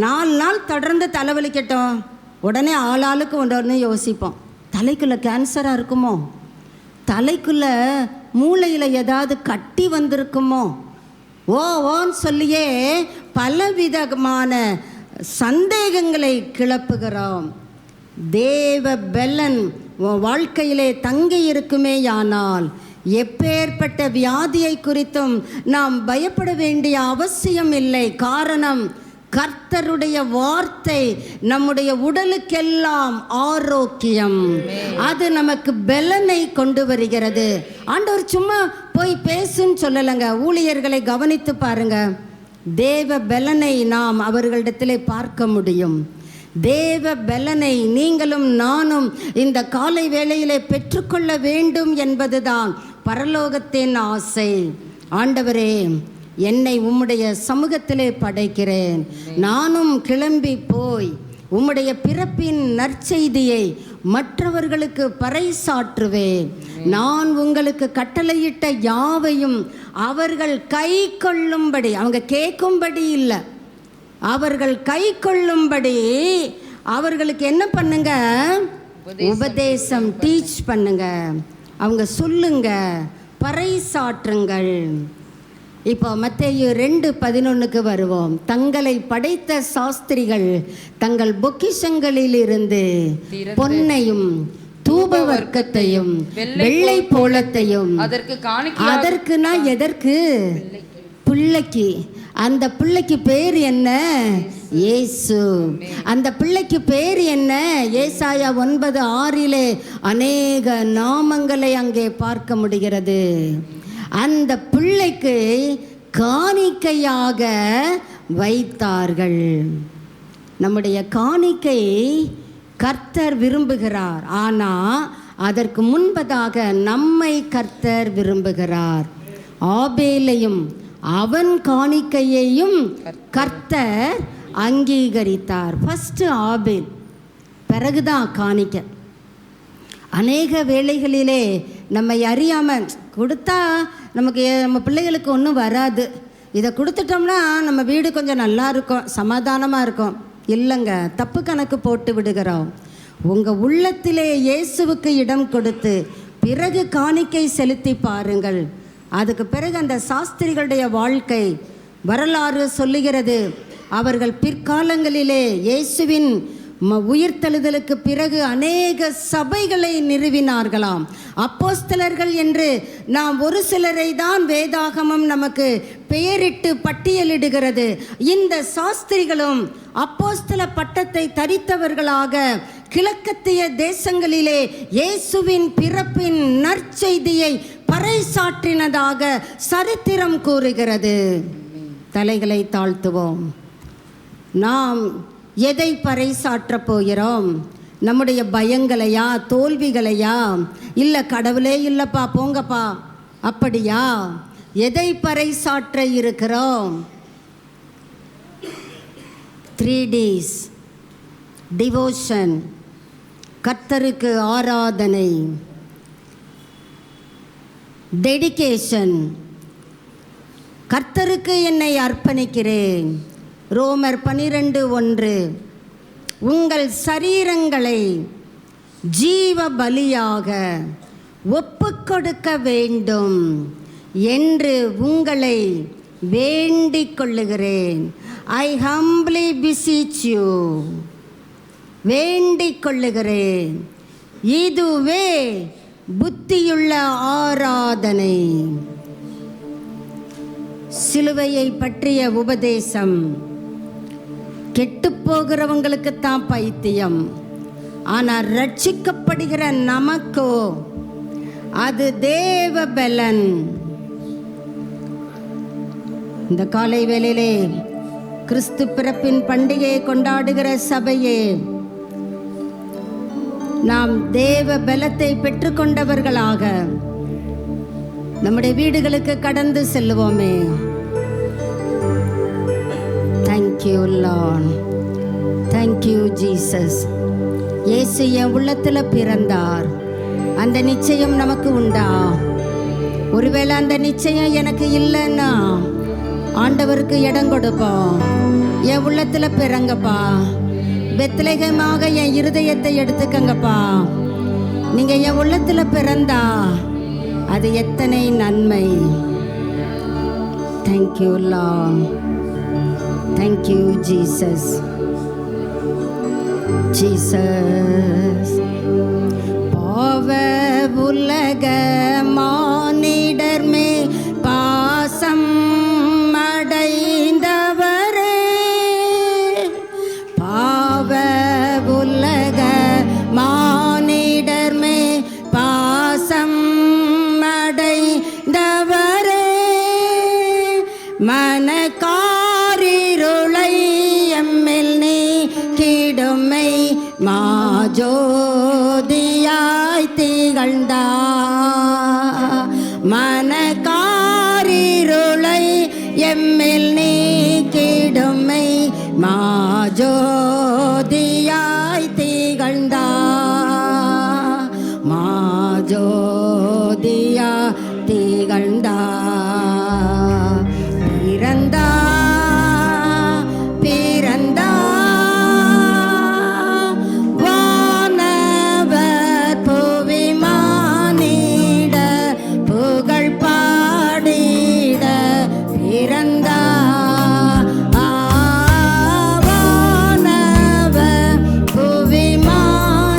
[SPEAKER 2] 4 நாள் தொடர்ந்து தலைவலிக்கட்டும், உடனே ஆளாளுக்கு ஒன்று யோசிப்போம். தலைக்குள்ளே கேன்சராக இருக்குமோ, தலைக்குள்ளே மூளையில் ஏதாவது கட்டி வந்திருக்குமோ, ஓன்னு சொல்லியே பலவிதமான சந்தேகங்களை கிளப்புகிறோம். தேவ பலன் வாழ்க்கையிலே தங்கி இருக்குமேயானால் எப்பேற்பட்ட வியாதியை குறித்தும் நாம் பயப்பட வேண்டிய அவசியம் இல்லை. காரணம், கர்த்தருடைய வார்த்தை நம்முடைய உடலுக்கெல்லாம் ஆரோக்கியம். அது நமக்கு பலனை கொண்டு வருகிறது. ஆண்டவர் சும்மா போய் பேசுன்னு சொல்லலைங்க. ஊழியர்களை கவனித்து பாருங்க, தேவ பலனை நாம் அவர்களிடத்திலே பார்க்க முடியும். தேவ பலனை நீங்களும் நானும் இந்த காலை வேளையிலே பெற்றுக்கொள்ள வேண்டும் என்பதுதான் பரலோகத்தின் ஆசை. ஆண்டவரே, என்னை உம்முடைய சமூகத்திலே படைக்கிறேன். நானும் கிளம்பி போய் உம்முடைய பிறப்பின் நற்செய்தியை மற்றவர்களுக்கு பறைசாற்றுவேன். நான் உங்களுக்கு கட்டளையிட்ட யாவையும் அவர்கள் கை கொள்ளும்படி, அவங்க கேட்கும்படி இல்லை, அவர்கள் கை கொள்ளும்படி அவர்களுக்கு என்ன பண்ணுங்க? உபதேசம், டீச் பண்ணுங்க, அவங்க சொல்லுங்க, பறைசாற்றுங்கள். இப்போ மத்தேயு 2:11 வருவோம். தங்களை படைத்த சாஸ்திரிகள் தங்கள் பொக்கிஷங்களில் இருந்து பொன்னையும் தூப வர்க்கத்தையும் வெள்ளை போலத்தையும் அதற்குனா எதற்கு? பிள்ளைக்கு. அந்த பிள்ளைக்கு பேர் என்ன? இயேசு. அந்த பிள்ளைக்கு பேர் என்ன? ஏசாயா 9:6 அநேக நாமங்களை அங்கே பார்க்க முடிகிறது. அந்த பிள்ளைக்கு காணிக்கையாக வைத்தார்கள். நம்முடைய காணிக்கை கர்த்தர் விரும்புகிறார். ஆனால் அதற்கு முன்பதாக நம்மை கர்த்தர் விரும்புகிறார். ஆபேலையும் அவன் காணிக்கையையும் கர்த்தர் அங்கீகரித்தார். ஃபஸ்ட்டு ஆபேல், பிறகுதான் காணிக்கை. அநேக வேளைகளிலே நம்மை அறியாமல் கொடுத்தா நமக்கு நம்ம பிள்ளைகளுக்கு ஒன்றும் வராது, இதை கொடுத்துட்டோம்னா நம்ம வீடு கொஞ்சம் நல்லா இருக்கும், சமாதானமாக இருக்கும். இல்லைங்க, தப்பு கணக்கு போட்டு விடுகிறோம். உங்கள் உள்ளத்திலே இயேசுவுக்கு இடம் கொடுத்து பிறகு காணிக்கை செலுத்தி பாருங்கள். அதுக்கு பிறகு அந்த சாஸ்திரிகளுடைய வாழ்க்கை வரலாறு சொல்லுகிறது. அவர்கள் பிற்காலங்களிலே இயேசுவின் உயிர்த்தெழுதலுக்கு பிறகு அநேக சபைகளை நிறுவினார்களாம். அப்போஸ்தலர்கள் என்று நாம் ஒரு சிலரை தான் வேதாகமம் நமக்கு பெயரிட்டு பட்டியலிடுகிறது. இந்த சாஸ்திரிகளும் அப்போஸ்தல பட்டத்தை தரித்தவர்களாக கிழக்கத்திய தேசங்களிலே இயேசுவின் பிறப்பின் நற்செய்தியை பறைசாற்றினதாக சரித்திரம் கூறுகிறது. தலைகளை தாழ்த்துவோம். நாம் எதை பறைசாற்றப் போகிறோம்? நம்முடைய பயங்களையா, தோல்விகளையா, இல்லை கடவுளே இல்லைப்பா போங்கப்பா அப்படியா? எதை பறைசாற்ற இருக்கிறோம்? 3 days டிவோஷன், கர்த்தருக்கு ஆராதனை, டெடிகேஷன், கர்த்தருக்கு என்னை அர்ப்பணிக்கிறேன். ரோமர் 12:1 உங்கள் சரீரங்களை ஜீவ பலியாக ஒப்புக்கொடுக்க வேண்டும் என்று உங்களை வேண்டிக் கொள்ளுகிறேன். ஐ ஹம்பிளி beseech you, வேண்டிக் கொள்ளுகிறேன். இதுவே புத்தியுள்ள ஆராதனை. சிலுவையை பற்றிய உபதேசம் கெட்டுப்போகிறவங்களுக்குத்தான் பைத்தியம், ஆனால் ரட்சிக்கப்படுகிற நமக்கோ அது தேவ பலன். இந்த காலை வேளையிலே கிறிஸ்து பிறப்பின் பண்டிகையை கொண்டாடுகிற சபையே, நாம் தேவ பலத்தை பெற்றுக்கொண்டவர்களாக நம்முடைய வீடுகளுக்கு கடந்து செல்லுவோமே. Thank you Lord, thank you Jesus. இயேசு என் உள்ளத்தில் பிறந்தார், அந்த நிச்சயம் நமக்கு உண்டா? ஒருவேளை அந்த நிச்சயம் எனக்கு இல்லைன்னா ஆண்டவருக்கு இடம் கொடுப்போம். என் உள்ளத்தில் பிறங்கப்பா, பெத்லகேமாக என் இருதயத்தை எடுத்துக்கங்கப்பா. நீங்கள் என் உள்ளத்தில் பிறந்தா அது எத்தனை நன்மை. Thank you Lord, thank you Jesus. Jesus பாவ உலக மானிடர் மே பாசம் அடைந்தவரே, பாவ உலக மானிடர் மே பாசம் அடைந்தவரே, மனக்காரிருளை எம்மில் நீக்கிடுமை மாஜோதியாய் திகழ்ந்தார். மனக்காரிருளை எம்மில் நீக்கிடுமை மாஜோதியாய் திகழ்ந்தார். மாஜோதியா திகழ்ந்தார். பிறந்தா பிறந்தா வானவர் புவி மானிட புகழ் பாடிட பிறந்தா. வானவர் புவி மானிட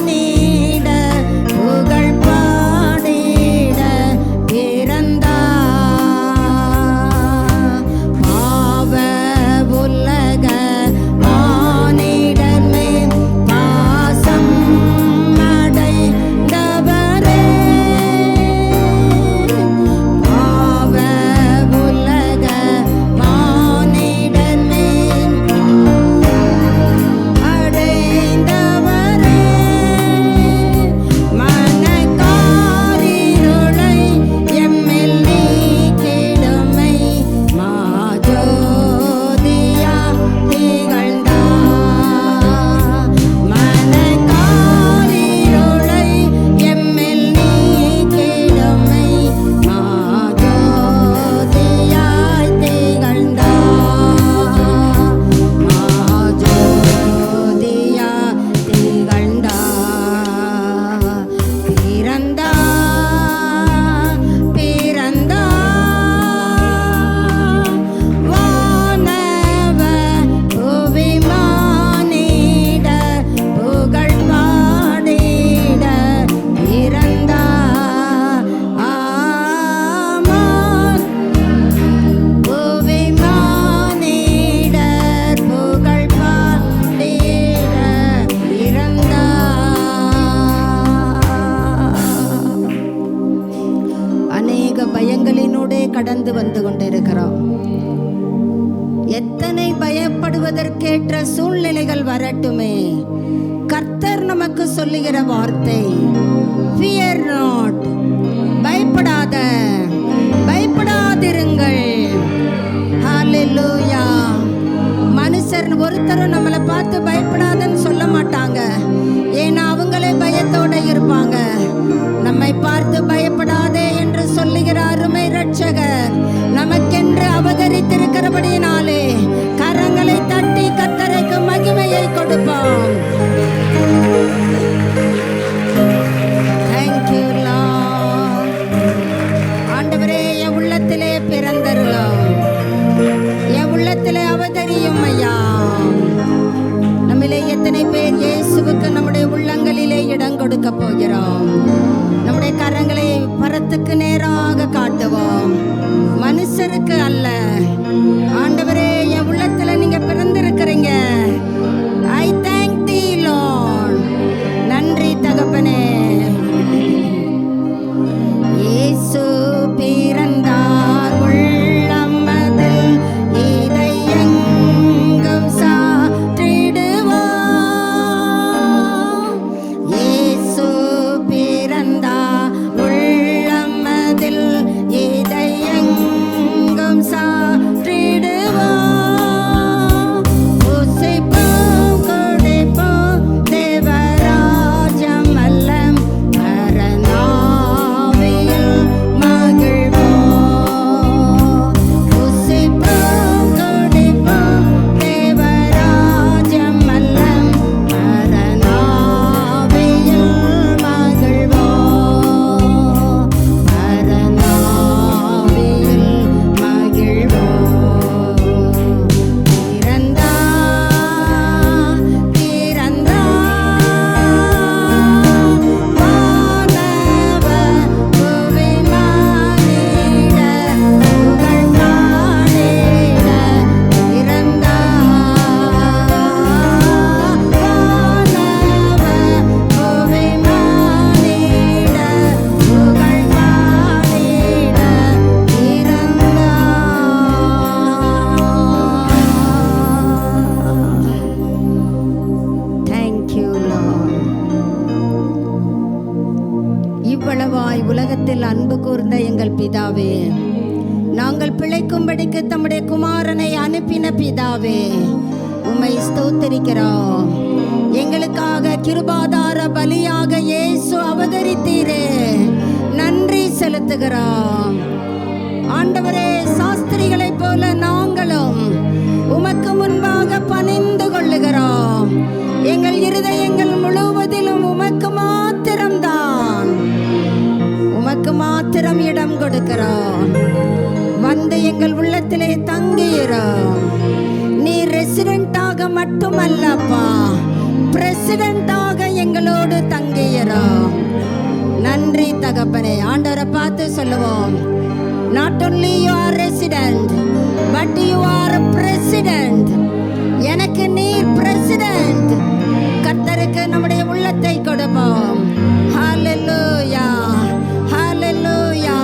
[SPEAKER 2] வந்து கொண்டிருக்கிறோம். எத்தனை பயப்படுவதற்கேற்ற சூழ்நிலைகள் வரட்டுமே, கர்த்தர் நமக்கு சொல்லுகிற வார்த்தை fear not, பயப்படாத, பயப்படாதிருங்கள். ஹalleluya. மனுஷர் ஒருத்தரும் நம்மளை பார்த்து பயப்படாதன்னு சொல்ல மாட்டாங்க, ஏன்னா அவங்களே பயத்தோட இருப்பாங்க. நம்மை பார்த்து பயப்படாதே என்று சொல்லுகிற அருமை இரட்சகர் நமக்கென்று அவதரித்திருக்கிறபடியினாலே கரங்களை தட்டி கர்த்தருக்கு மகிமையை கொடுப்போம். Thank you Lord. ஆண்டவரே, என் உள்ளத்திலே பிறந்தருளும், என் உள்ளத்திலே அவதரியும் ஐயா. நம்மிலே எத்தனை பேர் இயேசுவுக்கு நம்முடைய உள்ளங்களிலே இடம் கொடுக்க போகிறோம்? நம்முடைய கரங்களை பரத்துக்கு நேராக காட்டுவோம், மனுஷருக்கு அல்ல. ஆண்டவரே, என் உள்ளத்துல நீங்க பிறந்திருக்கிறீங்க. I thank the Lord. நன்றி தகப்பனே. இயேசு பிறந்தார் உள்ளமதில் இதை எங்கும் சாற்றிடுவோம். இயேசு பிறந்தார் உள்ளமதில் இதை எங்கும் சாற்றிடுவோம். பூசிப்போம், கொடிப்போம், தேவராஜ்யம் அல்லம் பரநாவியில் மகிழ்வோம். பூசிப்போம், கொடிப்போம், தேவராஜ்யம் அல்லம் பரநாவியில் மகிழ்வோம். பரநாவியில் மகிழ்வோம். பிறந்தார், பிறந்தார், வானவர் புவி மானிட புகழ் பாடிட. பிறந்தார், வானவர் புவி மானிட புகழ் பாடிட. பிறந்தார். Thank you, Lord. இவ்வளவாய் உலகத்தில் அன்பு கூர்ந்த எங்கள் பிதாவே, நாங்கள் பிழைக்கும்படிக்கு தம்முடைய குமாரனை அனுப்பின பிதாவே, உம்மை ஸ்தோத்திரிக்கிறோம். எங்களுக்காக கிருபாதார பலியாக இயேசு அவதரித்தீரே, நன்றி செலுத்துகிறோம். ஆண்டவரே, சாஸ்திரிகளைப் போல நாங்களும் உமக்கு முன்பாக பணிந்து கொள்ளுகிறோம். எங்கள் இருதயங்கள் முழுவதிலும் உமக்கு மாத்திரம்தான், உமக்கு மாத்திரம் இடம் கொடுக்கிறோம். வந்து எங்கள் உள்ளத்திலே தங்குகிறோம். நீ ரெசிடென்டாக மட்டுமல்லப்பா, பிரசிடென்டாக எங்களோடு தங்குகிறோம். நன்றி தகப்பனே. ஆண்டவரை பார்த்து சொல்லுவோம், not only you are resident but you are president. எனக்கு நீர் பிரசிடென்ட். கர்த்தருக்கு நம்முடைய உள்ளத்தை கொடுப்போம். ஹalleluya, ஹalleluya.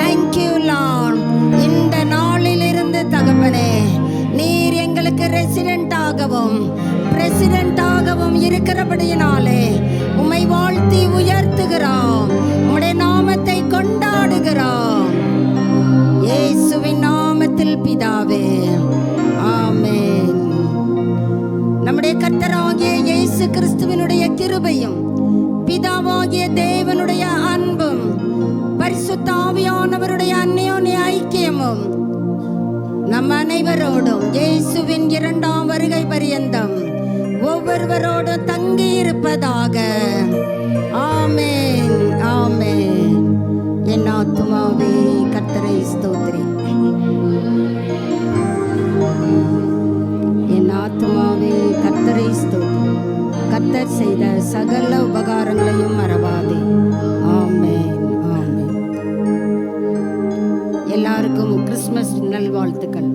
[SPEAKER 2] Thank you Lord. இந்த நாளிலிருந்து தகப்பனே, நீர் எங்களுக்கு ரெசிடென்டாகவும் பிரசிடென்டாகவும் இருக்கிறபடியினாலே உம்மை வாழ்த்தி உயர்த்துகிறோம். உம்முடைய நாமத்தை கொண்டாடுகிறோம். இயேசுவின் நாமத்தில் பிதாவே, ஆமென். நம்முடைய கர்த்தராகிய இயேசு கிறிஸ்துவினுடைய கிருபையும் பிதாவாகிய தேவனுடைய அன்பும் பரிசுத்த ஆவியானவருடைய அந்யோன்ய ஐக்கியமும் நம் அனைவரோடும் இயேசுவின் இரண்டாம் வருகை பரியந்தம் ஒவ்வொருவரோடும் தங்கி இருப்பதாக. ஆமென், ஆமென். என் ஆத்துமாவே கர்த்தரை ஸ்தோத்திரி. என் ஆத்துமாவே கர்த்தரை ஸ்தோத்திரி. கர்த்தர் செய்த சகல உபகாரங்களையும் மறவாதே. ஆமென், ஆமென். எல்லாருக்கும் கிறிஸ்மஸ் நல்வாழ்த்துக்கள்.